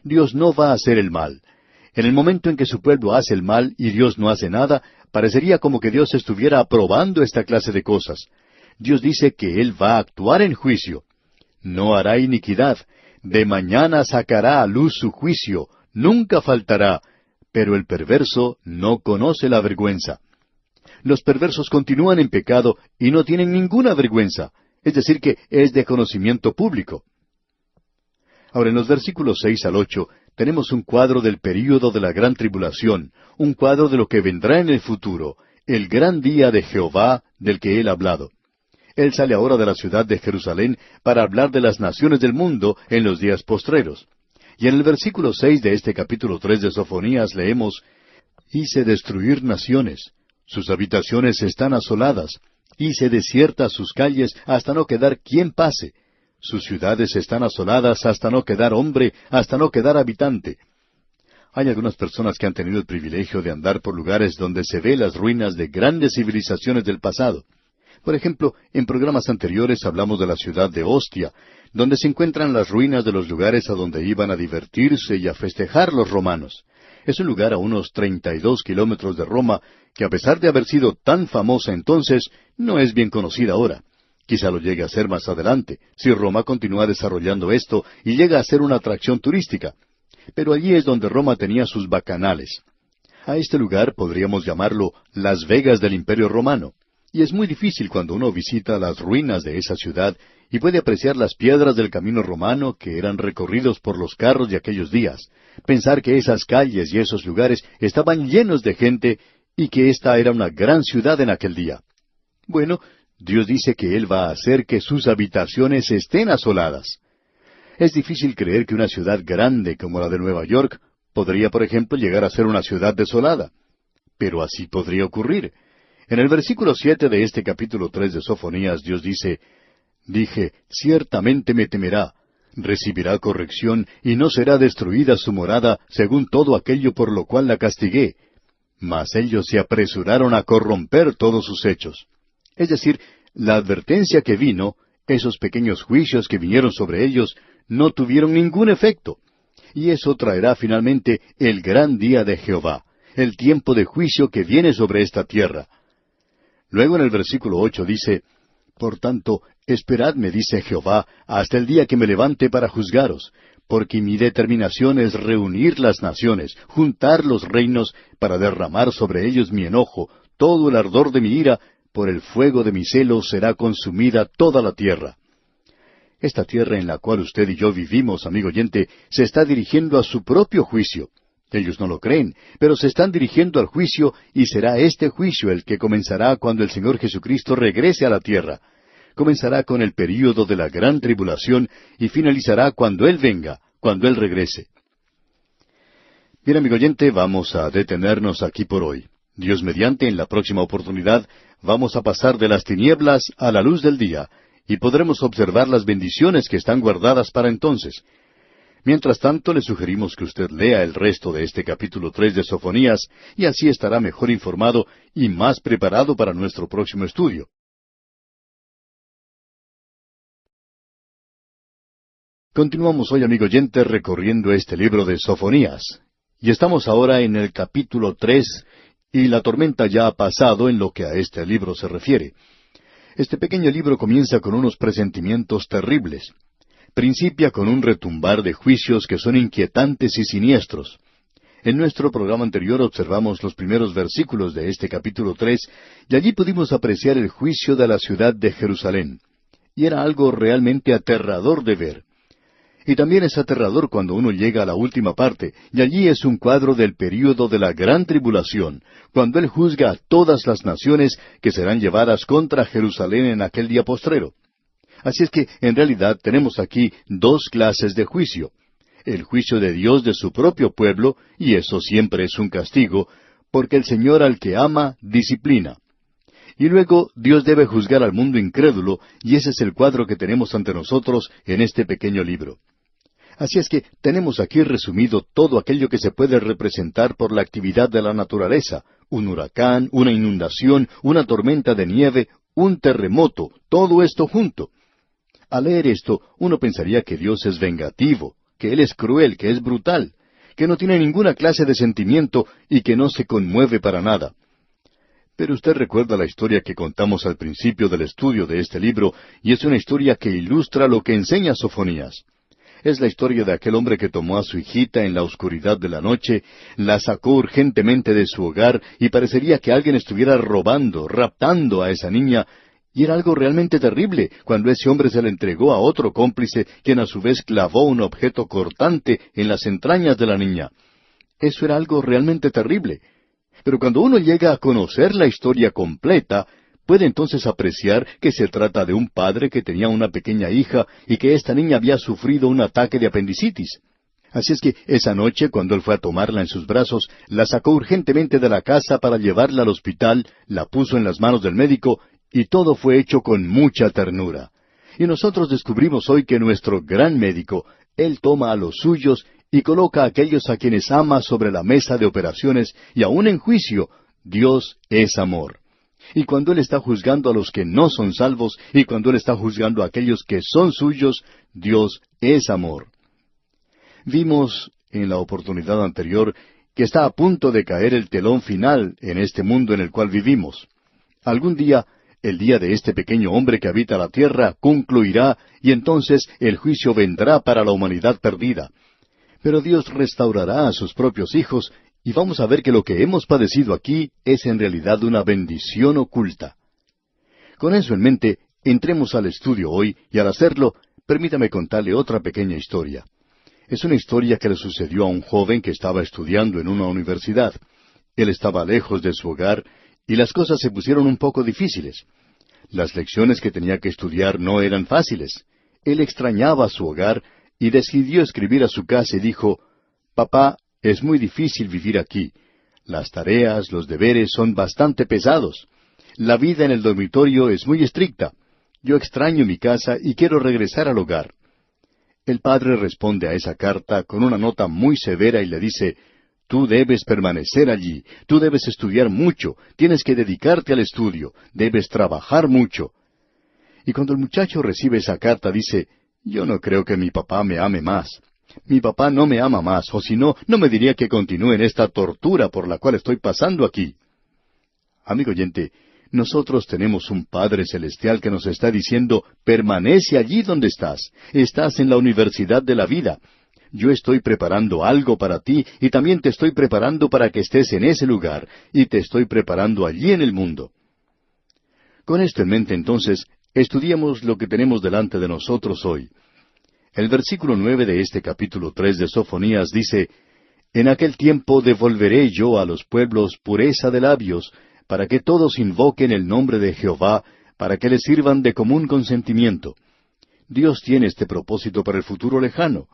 Dios no va a hacer el mal. En el momento en que su pueblo hace el mal y Dios no hace nada, parecería como que Dios estuviera aprobando esta clase de cosas. Dios dice que Él va a actuar en juicio. No hará iniquidad. De mañana sacará a luz su juicio. Nunca faltará. Pero el perverso no conoce la vergüenza. Los perversos continúan en pecado y no tienen ninguna vergüenza. Es decir, que es de conocimiento público. Ahora, en los versículos 6 al 8, tenemos un cuadro del período de la gran tribulación, un cuadro de lo que vendrá en el futuro, el gran día de Jehová del que Él ha hablado. Él sale ahora de la ciudad de Jerusalén para hablar de las naciones del mundo en los días postreros. Y en el versículo 6 de este capítulo 3 de Sofonías leemos, Hice destruir naciones, sus habitaciones están asoladas, hice desiertas sus calles hasta no quedar quien pase. Sus ciudades están asoladas hasta no quedar hombre, hasta no quedar habitante. Hay algunas personas que han tenido el privilegio de andar por lugares donde se ve las ruinas de grandes civilizaciones del pasado. Por ejemplo, en programas anteriores hablamos de la ciudad de Ostia, donde se encuentran las ruinas de los lugares a donde iban a divertirse y a festejar los romanos. Es un lugar a unos 32 kilómetros de Roma, que a pesar de haber sido tan famosa entonces, no es bien conocida ahora. Quizá lo llegue a ser más adelante, si Roma continúa desarrollando esto y llega a ser una atracción turística. Pero allí es donde Roma tenía sus bacanales. A este lugar podríamos llamarlo Las Vegas del Imperio Romano. Y es muy difícil cuando uno visita las ruinas de esa ciudad y puede apreciar las piedras del camino romano que eran recorridos por los carros de aquellos días, pensar que esas calles y esos lugares estaban llenos de gente y que esta era una gran ciudad en aquel día. Bueno, Dios dice que Él va a hacer que sus habitaciones estén asoladas. Es difícil creer que una ciudad grande como la de Nueva York podría, por ejemplo, llegar a ser una ciudad desolada. Pero así podría ocurrir. En el versículo 7 de este capítulo 3 de Sofonías, Dios dice, «Dije, ciertamente me temerá, recibirá corrección, y no será destruida su morada, según todo aquello por lo cual la castigué. Mas ellos se apresuraron a corromper todos sus hechos». Es decir, la advertencia que vino, esos pequeños juicios que vinieron sobre ellos, no tuvieron ningún efecto. Y eso traerá finalmente el gran día de Jehová, el tiempo de juicio que viene sobre esta tierra. Luego en el versículo 8 dice, «Por tanto, esperadme, dice Jehová, hasta el día que me levante para juzgaros, porque mi determinación es reunir las naciones, juntar los reinos, para derramar sobre ellos mi enojo, todo el ardor de mi ira, por el fuego de mi celo será consumida toda la tierra». Esta tierra en la cual usted y yo vivimos, amigo oyente, se está dirigiendo a su propio juicio. Ellos no lo creen, pero se están dirigiendo al juicio, y será este juicio el que comenzará cuando el Señor Jesucristo regrese a la tierra. Comenzará con el período de la gran tribulación y finalizará cuando Él venga, cuando Él regrese. Bien, amigo oyente, vamos a detenernos aquí por hoy. Dios mediante, en la próxima oportunidad, vamos a pasar de las tinieblas a la luz del día, y podremos observar las bendiciones que están guardadas para entonces. Mientras tanto, le sugerimos que usted lea el resto de este capítulo 3 de Sofonías, y así estará mejor informado y más preparado para nuestro próximo estudio. Continuamos hoy, amigo oyente, recorriendo este libro de Sofonías. Y estamos ahora en el capítulo 3, y la tormenta ya ha pasado en lo que a este libro se refiere. Este pequeño libro comienza con unos presentimientos terribles. Principia con un retumbar de juicios que son inquietantes y siniestros. En nuestro programa anterior observamos los primeros versículos de este capítulo 3, y allí pudimos apreciar el juicio de la ciudad de Jerusalén. Y era algo realmente aterrador de ver. Y también es aterrador cuando uno llega a la última parte, y allí es un cuadro del período de la gran tribulación, cuando Él juzga a todas las naciones que serán llevadas contra Jerusalén en aquel día postrero. Así es que, en realidad, tenemos aquí dos clases de juicio. El juicio de Dios de su propio pueblo, y eso siempre es un castigo, porque el Señor al que ama, disciplina. Y luego Dios debe juzgar al mundo incrédulo, y ese es el cuadro que tenemos ante nosotros en este pequeño libro. Así es que tenemos aquí resumido todo aquello que se puede representar por la actividad de la naturaleza, un huracán, una inundación, una tormenta de nieve, un terremoto, todo esto junto. Al leer esto, uno pensaría que Dios es vengativo, que Él es cruel, que es brutal, que no tiene ninguna clase de sentimiento y que no se conmueve para nada. Pero usted recuerda la historia que contamos al principio del estudio de este libro, y es una historia que ilustra lo que enseña Sofonías. Es la historia de aquel hombre que tomó a su hijita en la oscuridad de la noche, la sacó urgentemente de su hogar y parecería que alguien estuviera robando, raptando a esa niña, y era algo realmente terrible cuando ese hombre se la entregó a otro cómplice, quien a su vez clavó un objeto cortante en las entrañas de la niña. Eso era algo realmente terrible. Pero cuando uno llega a conocer la historia completa, puede entonces apreciar que se trata de un padre que tenía una pequeña hija y que esta niña había sufrido un ataque de apendicitis. Así es que esa noche, cuando él fue a tomarla en sus brazos, la sacó urgentemente de la casa para llevarla al hospital, la puso en las manos del médico, y todo fue hecho con mucha ternura. Y nosotros descubrimos hoy que nuestro gran médico, Él toma a los suyos y coloca a aquellos a quienes ama sobre la mesa de operaciones, y aun en juicio, Dios es amor. Y cuando Él está juzgando a los que no son salvos, y cuando Él está juzgando a aquellos que son suyos, Dios es amor. Vimos en la oportunidad anterior que está a punto de caer el telón final en este mundo en el cual vivimos. Algún día, el día de este pequeño hombre que habita la tierra concluirá, y entonces el juicio vendrá para la humanidad perdida. Pero Dios restaurará a sus propios hijos, Y vamos a ver que lo que hemos padecido aquí es en realidad una bendición oculta. Con eso en mente, entremos al estudio hoy, y al hacerlo, permítame contarle otra pequeña historia. Es una historia que le sucedió a un joven que estaba estudiando en una universidad. Él estaba lejos de su hogar, y las cosas se pusieron un poco difíciles. Las lecciones que tenía que estudiar no eran fáciles. Él extrañaba su hogar, y decidió escribir a su casa y dijo, «Papá, es muy difícil vivir aquí. Las tareas, los deberes son bastante pesados. La vida en el dormitorio es muy estricta. Yo extraño mi casa y quiero regresar al hogar». El padre responde a esa carta con una nota muy severa y le dice, «Tú debes permanecer allí, tú debes estudiar mucho, tienes que dedicarte al estudio, debes trabajar mucho». Y cuando el muchacho recibe esa carta dice, «Yo no creo que mi papá me ame más. Mi papá no me ama más, o si no, no me diría que continúe en esta tortura por la cual estoy pasando aquí». Amigo oyente, nosotros tenemos un Padre Celestial que nos está diciendo, permanece allí donde estás. Estás en la universidad de la vida. Yo estoy preparando algo para ti y también te estoy preparando para que estés en ese lugar y te estoy preparando allí en el mundo. Con esto en mente entonces, estudiemos lo que tenemos delante de nosotros hoy. El versículo 9 de este capítulo 3 de Sofonías dice, «En aquel tiempo devolveré yo a los pueblos pureza de labios, para que todos invoquen el nombre de Jehová, para que le sirvan de común consentimiento». Dios tiene este propósito para el futuro lejano.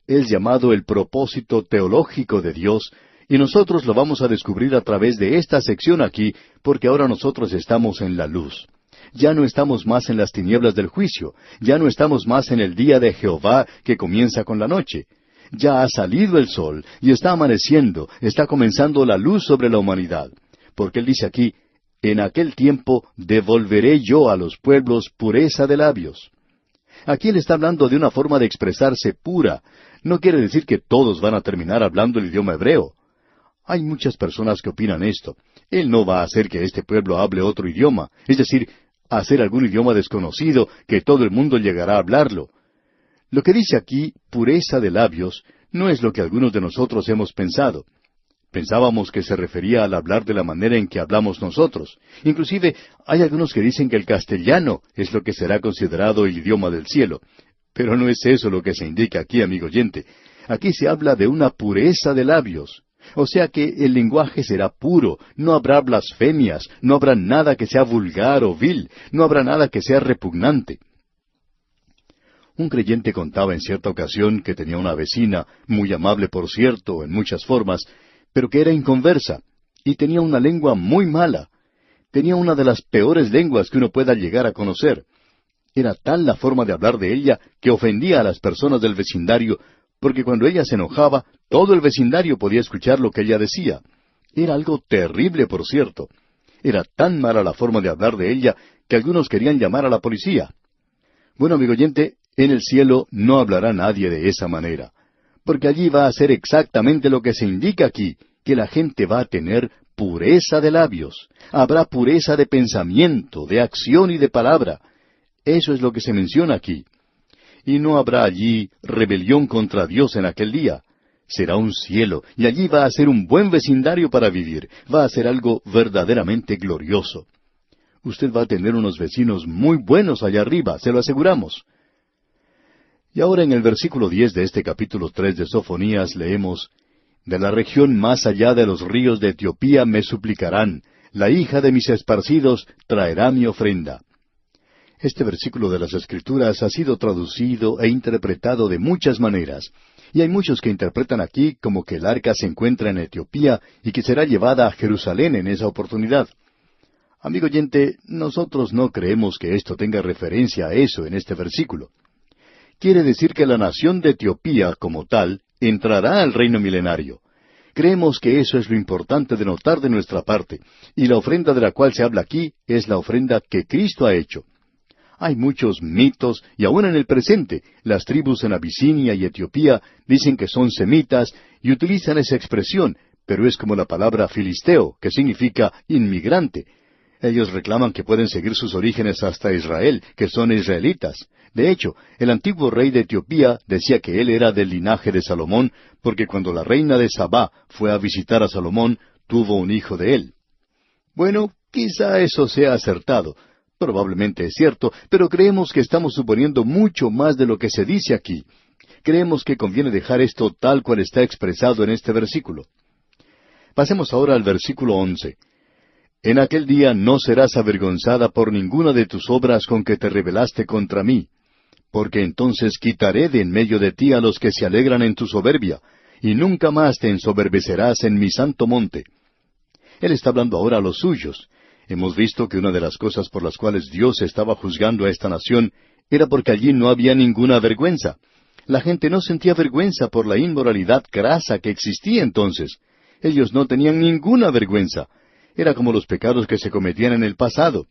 Es llamado el propósito teológico de Dios, y nosotros lo vamos a descubrir a través de esta sección aquí, porque ahora nosotros estamos en la luz. Ya no estamos más en las tinieblas del juicio, ya no estamos más en el día de Jehová que comienza con la noche. Ya ha salido el sol, y está amaneciendo, está comenzando la luz sobre la humanidad. Porque Él dice aquí, «En aquel tiempo devolveré yo a los pueblos pureza de labios». Aquí Él está hablando de una forma de expresarse pura. No quiere decir que todos van a terminar hablando el idioma hebreo. Hay muchas personas que opinan esto. Él no va a hacer que este pueblo hable otro idioma, es decir, hacer algún idioma desconocido que todo el mundo llegará a hablarlo. Lo que dice aquí, pureza de labios, no es lo que algunos de nosotros hemos pensado. Pensábamos que se refería al hablar de la manera en que hablamos nosotros. Inclusive, hay algunos que dicen que el castellano es lo que será considerado el idioma del cielo. Pero no es eso lo que se indica aquí, amigo oyente. Aquí se habla de una pureza de labios. O sea que el lenguaje será puro, no habrá blasfemias, no habrá nada que sea vulgar o vil, no habrá nada que sea repugnante. Un creyente contaba en cierta ocasión que tenía una vecina, muy amable por cierto, en muchas formas, pero que era inconversa, y tenía una lengua muy mala. Tenía una de las peores lenguas que uno pueda llegar a conocer. Era tal la forma de hablar de ella que ofendía a las personas del vecindario, porque cuando ella se enojaba, todo el vecindario podía escuchar lo que ella decía. Era algo terrible, por cierto. Era tan mala la forma de hablar de ella que algunos querían llamar a la policía. Bueno, amigo oyente, en el cielo no hablará nadie de esa manera, porque allí va a ser exactamente lo que se indica aquí, que la gente va a tener pureza de labios. Habrá pureza de pensamiento, de acción y de palabra. Eso es lo que se menciona aquí. Y no habrá allí rebelión contra Dios en aquel día. Será un cielo, y allí va a ser un buen vecindario para vivir. Va a ser algo verdaderamente glorioso. Usted va a tener unos vecinos muy buenos allá arriba, se lo aseguramos. Y ahora en el versículo 10 de este capítulo 3 de Sofonías leemos, «De la región más allá de los ríos de Etiopía me suplicarán, la hija de mis esparcidos traerá mi ofrenda». Este versículo de las Escrituras ha sido traducido e interpretado de muchas maneras, y hay muchos que interpretan aquí como que el arca se encuentra en Etiopía y que será llevada a Jerusalén en esa oportunidad. Amigo oyente, nosotros no creemos que esto tenga referencia a eso en este versículo. Quiere decir que la nación de Etiopía, como tal, entrará al reino milenario. Creemos que eso es lo importante de notar de nuestra parte, y la ofrenda de la cual se habla aquí es la ofrenda que Cristo ha hecho. Hay muchos mitos, y aún en el presente, las tribus en Abisinia y Etiopía dicen que son semitas y utilizan esa expresión, pero es como la palabra filisteo, que significa inmigrante. Ellos reclaman que pueden seguir sus orígenes hasta Israel, que son israelitas. De hecho, el antiguo rey de Etiopía decía que él era del linaje de Salomón, porque cuando la reina de Sabá fue a visitar a Salomón, tuvo un hijo de él. Bueno, quizá eso sea acertado. Probablemente es cierto, pero creemos que estamos suponiendo mucho más de lo que se dice aquí. Creemos que conviene dejar esto tal cual está expresado en este versículo. Pasemos ahora al versículo 11. En aquel día no serás avergonzada por ninguna de tus obras con que te rebelaste contra mí, porque entonces quitaré de en medio de ti a los que se alegran en tu soberbia, y nunca más te ensoberbecerás en mi santo monte. Él está hablando ahora a los suyos. Hemos visto que una de las cosas por las cuales Dios estaba juzgando a esta nación era porque allí no había ninguna vergüenza. La gente no sentía vergüenza por la inmoralidad grasa que existía entonces. Ellos no tenían ninguna vergüenza. Era como los pecados que se cometían en el pasado.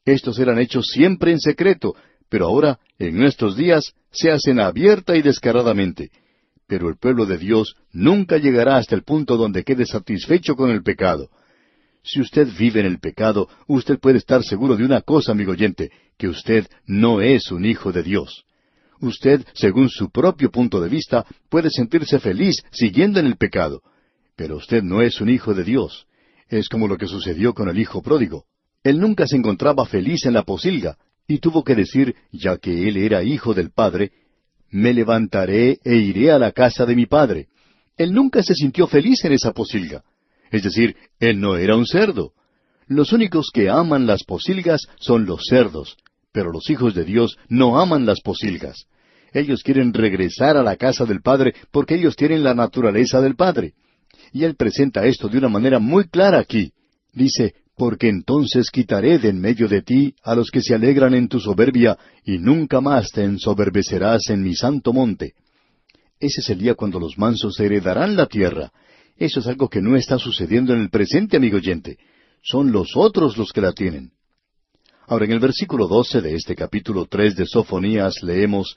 Estos eran hechos siempre en secreto, pero ahora, en nuestros días, se hacen abierta y descaradamente. Pero el pueblo de Dios nunca llegará hasta el punto donde quede satisfecho con el pecado. Si usted vive en el pecado, usted puede estar seguro de una cosa, amigo oyente, que usted no es un hijo de Dios. Usted, según su propio punto de vista, puede sentirse feliz siguiendo en el pecado. Pero usted no es un hijo de Dios. Es como lo que sucedió con el hijo pródigo. Él nunca se encontraba feliz en la posilga, y tuvo que decir, ya que él era hijo del Padre, me levantaré e iré a la casa de mi Padre. Él nunca se sintió feliz en esa posilga. Es decir, él no era un cerdo. Los únicos que aman las posilgas son los cerdos, pero los hijos de Dios no aman las posilgas. Ellos quieren regresar a la casa del Padre porque ellos tienen la naturaleza del Padre. Y Él presenta esto de una manera muy clara aquí. Dice, porque entonces quitaré de en medio de ti a los que se alegran en tu soberbia, y nunca más te ensoberbecerás en mi santo monte. Ese es el día cuando los mansos heredarán la tierra. Eso es algo que no está sucediendo en el presente, amigo oyente. Son los otros los que la tienen. Ahora, en el versículo 12 de este capítulo 3 de Sofonías leemos,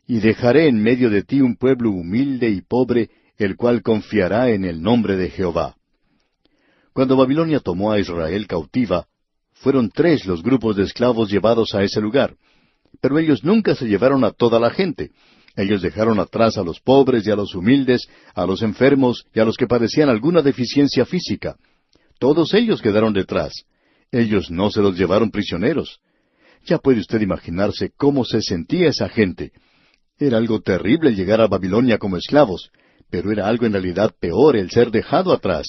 y dejaré en medio de ti un pueblo humilde y pobre, el cual confiará en el nombre de Jehová. Cuando Babilonia tomó a Israel cautiva, fueron 3 los grupos de esclavos llevados a ese lugar. Pero ellos nunca se llevaron a toda la gente. Ellos dejaron atrás a los pobres y a los humildes, a los enfermos y a los que padecían alguna deficiencia física. Todos ellos quedaron detrás. Ellos no se los llevaron prisioneros. Ya puede usted imaginarse cómo se sentía esa gente. Era algo terrible llegar a Babilonia como esclavos, pero era algo en realidad peor el ser dejado atrás.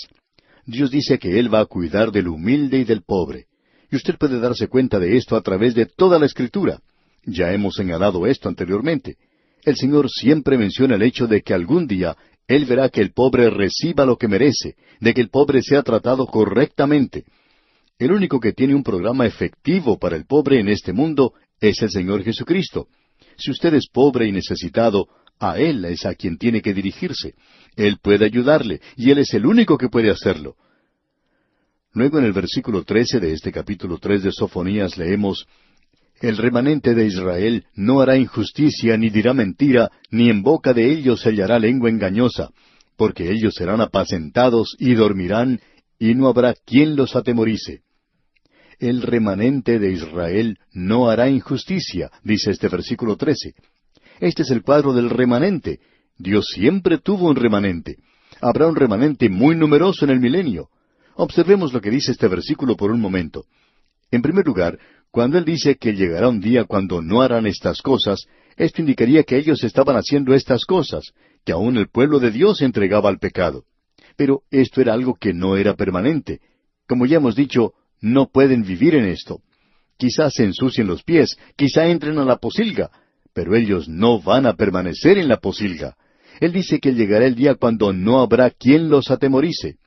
Dios dice que Él va a cuidar del humilde y del pobre. Y usted puede darse cuenta de esto a través de toda la Escritura. Ya hemos señalado esto anteriormente. El Señor siempre menciona el hecho de que algún día Él verá que el pobre reciba lo que merece, de que el pobre sea tratado correctamente. El único que tiene un programa efectivo para el pobre en este mundo es el Señor Jesucristo. Si usted es pobre y necesitado, a Él es a quien tiene que dirigirse. Él puede ayudarle, y Él es el único que puede hacerlo. Luego en el versículo 13 de este capítulo 3 de Sofonías leemos, el remanente de Israel no hará injusticia ni dirá mentira, ni en boca de ellos se hallará lengua engañosa, porque ellos serán apacentados y dormirán, y no habrá quien los atemorice. El remanente de Israel no hará injusticia, dice este versículo 13. Este es el cuadro del remanente. Dios siempre tuvo un remanente. Habrá un remanente muy numeroso en el milenio. Observemos lo que dice este versículo por un momento. En primer lugar, cuando Él dice que llegará un día cuando no harán estas cosas, esto indicaría que ellos estaban haciendo estas cosas, que aún el pueblo de Dios se entregaba al pecado. Pero esto era algo que no era permanente. Como ya hemos dicho, no pueden vivir en esto. Quizás se ensucien los pies, quizá entren a la posilga, pero ellos no van a permanecer en la posilga. Él dice que llegará el día cuando no habrá quien los atemorice.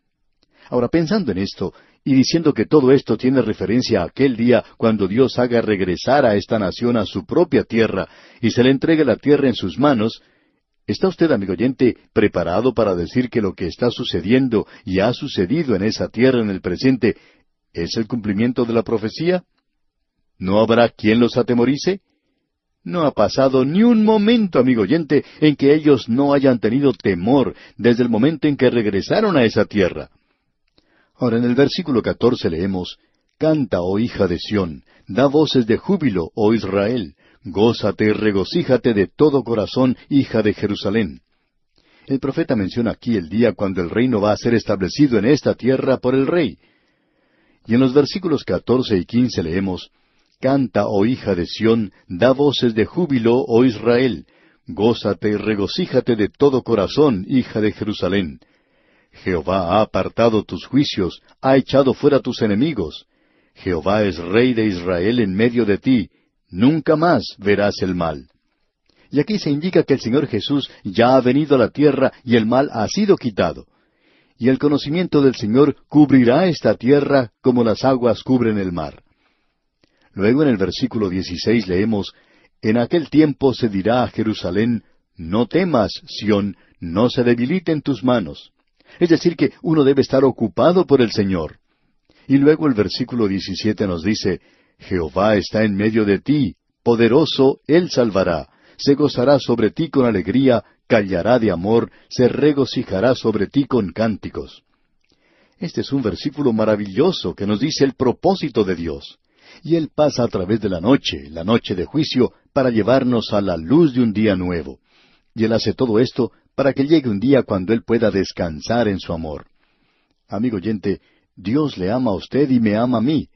Ahora, pensando en esto, y diciendo que todo esto tiene referencia a aquel día cuando Dios haga regresar a esta nación a su propia tierra, y se le entregue la tierra en sus manos, ¿está usted, amigo oyente, preparado para decir que lo que está sucediendo y ha sucedido en esa tierra en el presente es el cumplimiento de la profecía? ¿No habrá quien los atemorice? No ha pasado ni un momento, amigo oyente, en que ellos no hayan tenido temor desde el momento en que regresaron a esa tierra. Ahora, en el versículo 14 leemos, Canta, oh hija de Sión, da voces de júbilo, oh Israel, Gózate y regocíjate de todo corazón, hija de Jerusalén. El profeta menciona aquí el día cuando el reino va a ser establecido en esta tierra por el rey. Y en los versículos 14 y 15 leemos, Canta, oh hija de Sión, da voces de júbilo, oh Israel. Gózate y regocíjate de todo corazón, hija de Jerusalén. Jehová ha apartado tus juicios, ha echado fuera tus enemigos. Jehová es rey de Israel en medio de ti, nunca más verás el mal. Y aquí se indica que el Señor Jesús ya ha venido a la tierra y el mal ha sido quitado. Y el conocimiento del Señor cubrirá esta tierra como las aguas cubren el mar. Luego en el versículo 16 leemos, En aquel tiempo se dirá a Jerusalén, No temas, Sión, no se debiliten tus manos. Es decir, que uno debe estar ocupado por el Señor. Y luego el versículo 17 nos dice, Jehová está en medio de ti, poderoso, Él salvará. Se gozará sobre ti con alegría, callará de amor, se regocijará sobre ti con cánticos. Este es un versículo maravilloso que nos dice el propósito de Dios. Y Él pasa a través de la noche de juicio, para llevarnos a la luz de un día nuevo. Y Él hace todo esto para que llegue un día cuando Él pueda descansar en su amor. Amigo oyente, Dios le ama a usted y me ama a mí.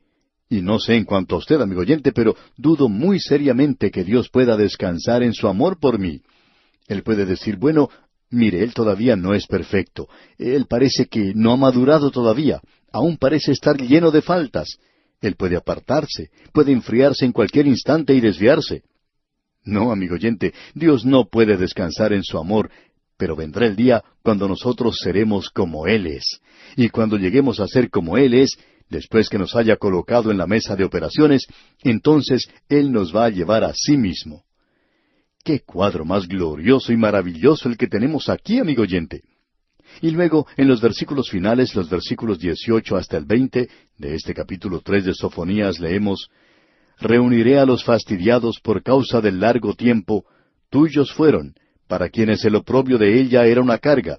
Y no sé en cuanto a usted, amigo oyente, pero dudo muy seriamente que Dios pueda descansar en su amor por mí. Él puede decir, bueno, mire, Él todavía no es perfecto. Él parece que no ha madurado todavía. Aún parece estar lleno de faltas. Él puede apartarse, puede enfriarse en cualquier instante y desviarse. No, amigo oyente, Dios no puede descansar en su amor, pero vendrá el día cuando nosotros seremos como Él es. Y cuando lleguemos a ser como Él es, después que nos haya colocado en la mesa de operaciones, entonces Él nos va a llevar a sí mismo. ¡Qué cuadro más glorioso y maravilloso el que tenemos aquí, amigo oyente! Y luego, en los versículos finales, los versículos 18 hasta el 20, de este capítulo 3 de Sofonías, leemos, Reuniré a los fastidiados por causa del largo tiempo, tuyos fueron, para quienes el oprobio de ella era una carga.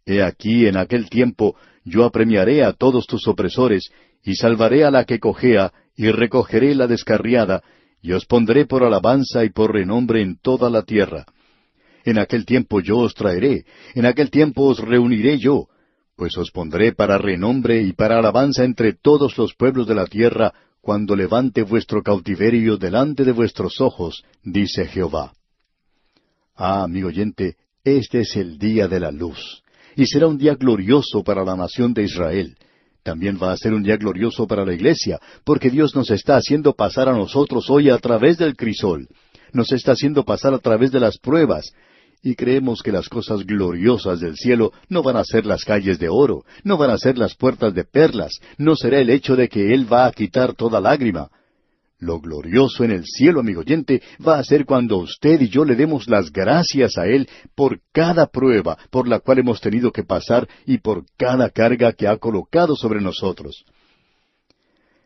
He aquí, en aquel tiempo, yo apremiaré a todos tus opresores, y salvaré a la que cojea, y recogeré la descarriada, y os pondré por alabanza y por renombre en toda la tierra. En aquel tiempo yo os traeré, en aquel tiempo os reuniré yo, pues os pondré para renombre y para alabanza entre todos los pueblos de la tierra, cuando levante vuestro cautiverio delante de vuestros ojos, dice Jehová. Ah, amigo oyente, este es el día de la luz, y será un día glorioso para la nación de Israel. También va a ser un día glorioso para la iglesia, porque Dios nos está haciendo pasar a nosotros hoy a través del crisol. Nos está haciendo pasar a través de las pruebas. Y creemos que las cosas gloriosas del cielo no van a ser las calles de oro, no van a ser las puertas de perlas, no será el hecho de que Él va a quitar toda lágrima. Lo glorioso en el cielo, amigo oyente, va a ser cuando usted y yo le demos las gracias a Él por cada prueba por la cual hemos tenido que pasar y por cada carga que ha colocado sobre nosotros.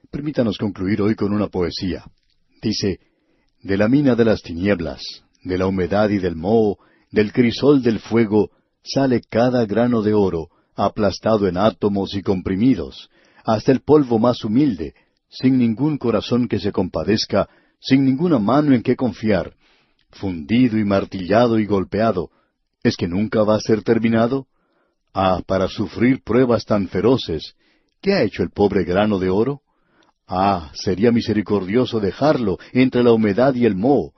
Permítanos concluir hoy con una poesía. Dice, De la mina de las tinieblas, de la humedad y del moho, del crisol del fuego, sale cada grano de oro, aplastado en átomos y comprimidos, hasta el polvo más humilde, sin ningún corazón que se compadezca, sin ninguna mano en que confiar, fundido y martillado y golpeado, ¿es que nunca va a ser terminado? Ah, para sufrir pruebas tan feroces, ¿qué ha hecho el pobre grano de oro? Ah, sería misericordioso dejarlo entre la humedad y el moho.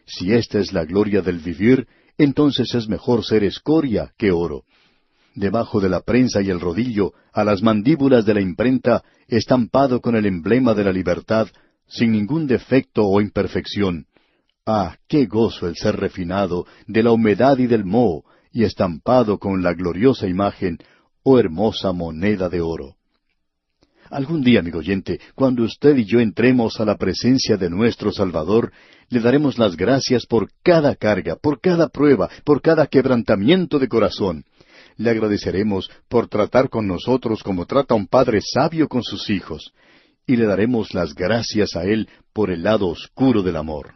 Si esta es la gloria del vivir, entonces es mejor ser escoria que oro. Debajo de la prensa y el rodillo, a las mandíbulas de la imprenta, estampado con el emblema de la libertad, sin ningún defecto o imperfección. Ah, qué gozo el ser refinado de la humedad y del moho, y estampado con la gloriosa imagen, oh hermosa moneda de oro. Algún día, amigo oyente, cuando usted y yo entremos a la presencia de nuestro Salvador, le daremos las gracias por cada carga, por cada prueba, por cada quebrantamiento de corazón. Le agradeceremos por tratar con nosotros como trata un padre sabio con sus hijos. Y le daremos las gracias a Él por el lado oscuro del amor.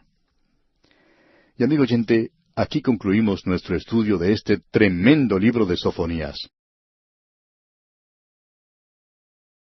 Y amigo oyente, aquí concluimos nuestro estudio de este tremendo libro de Sofonías.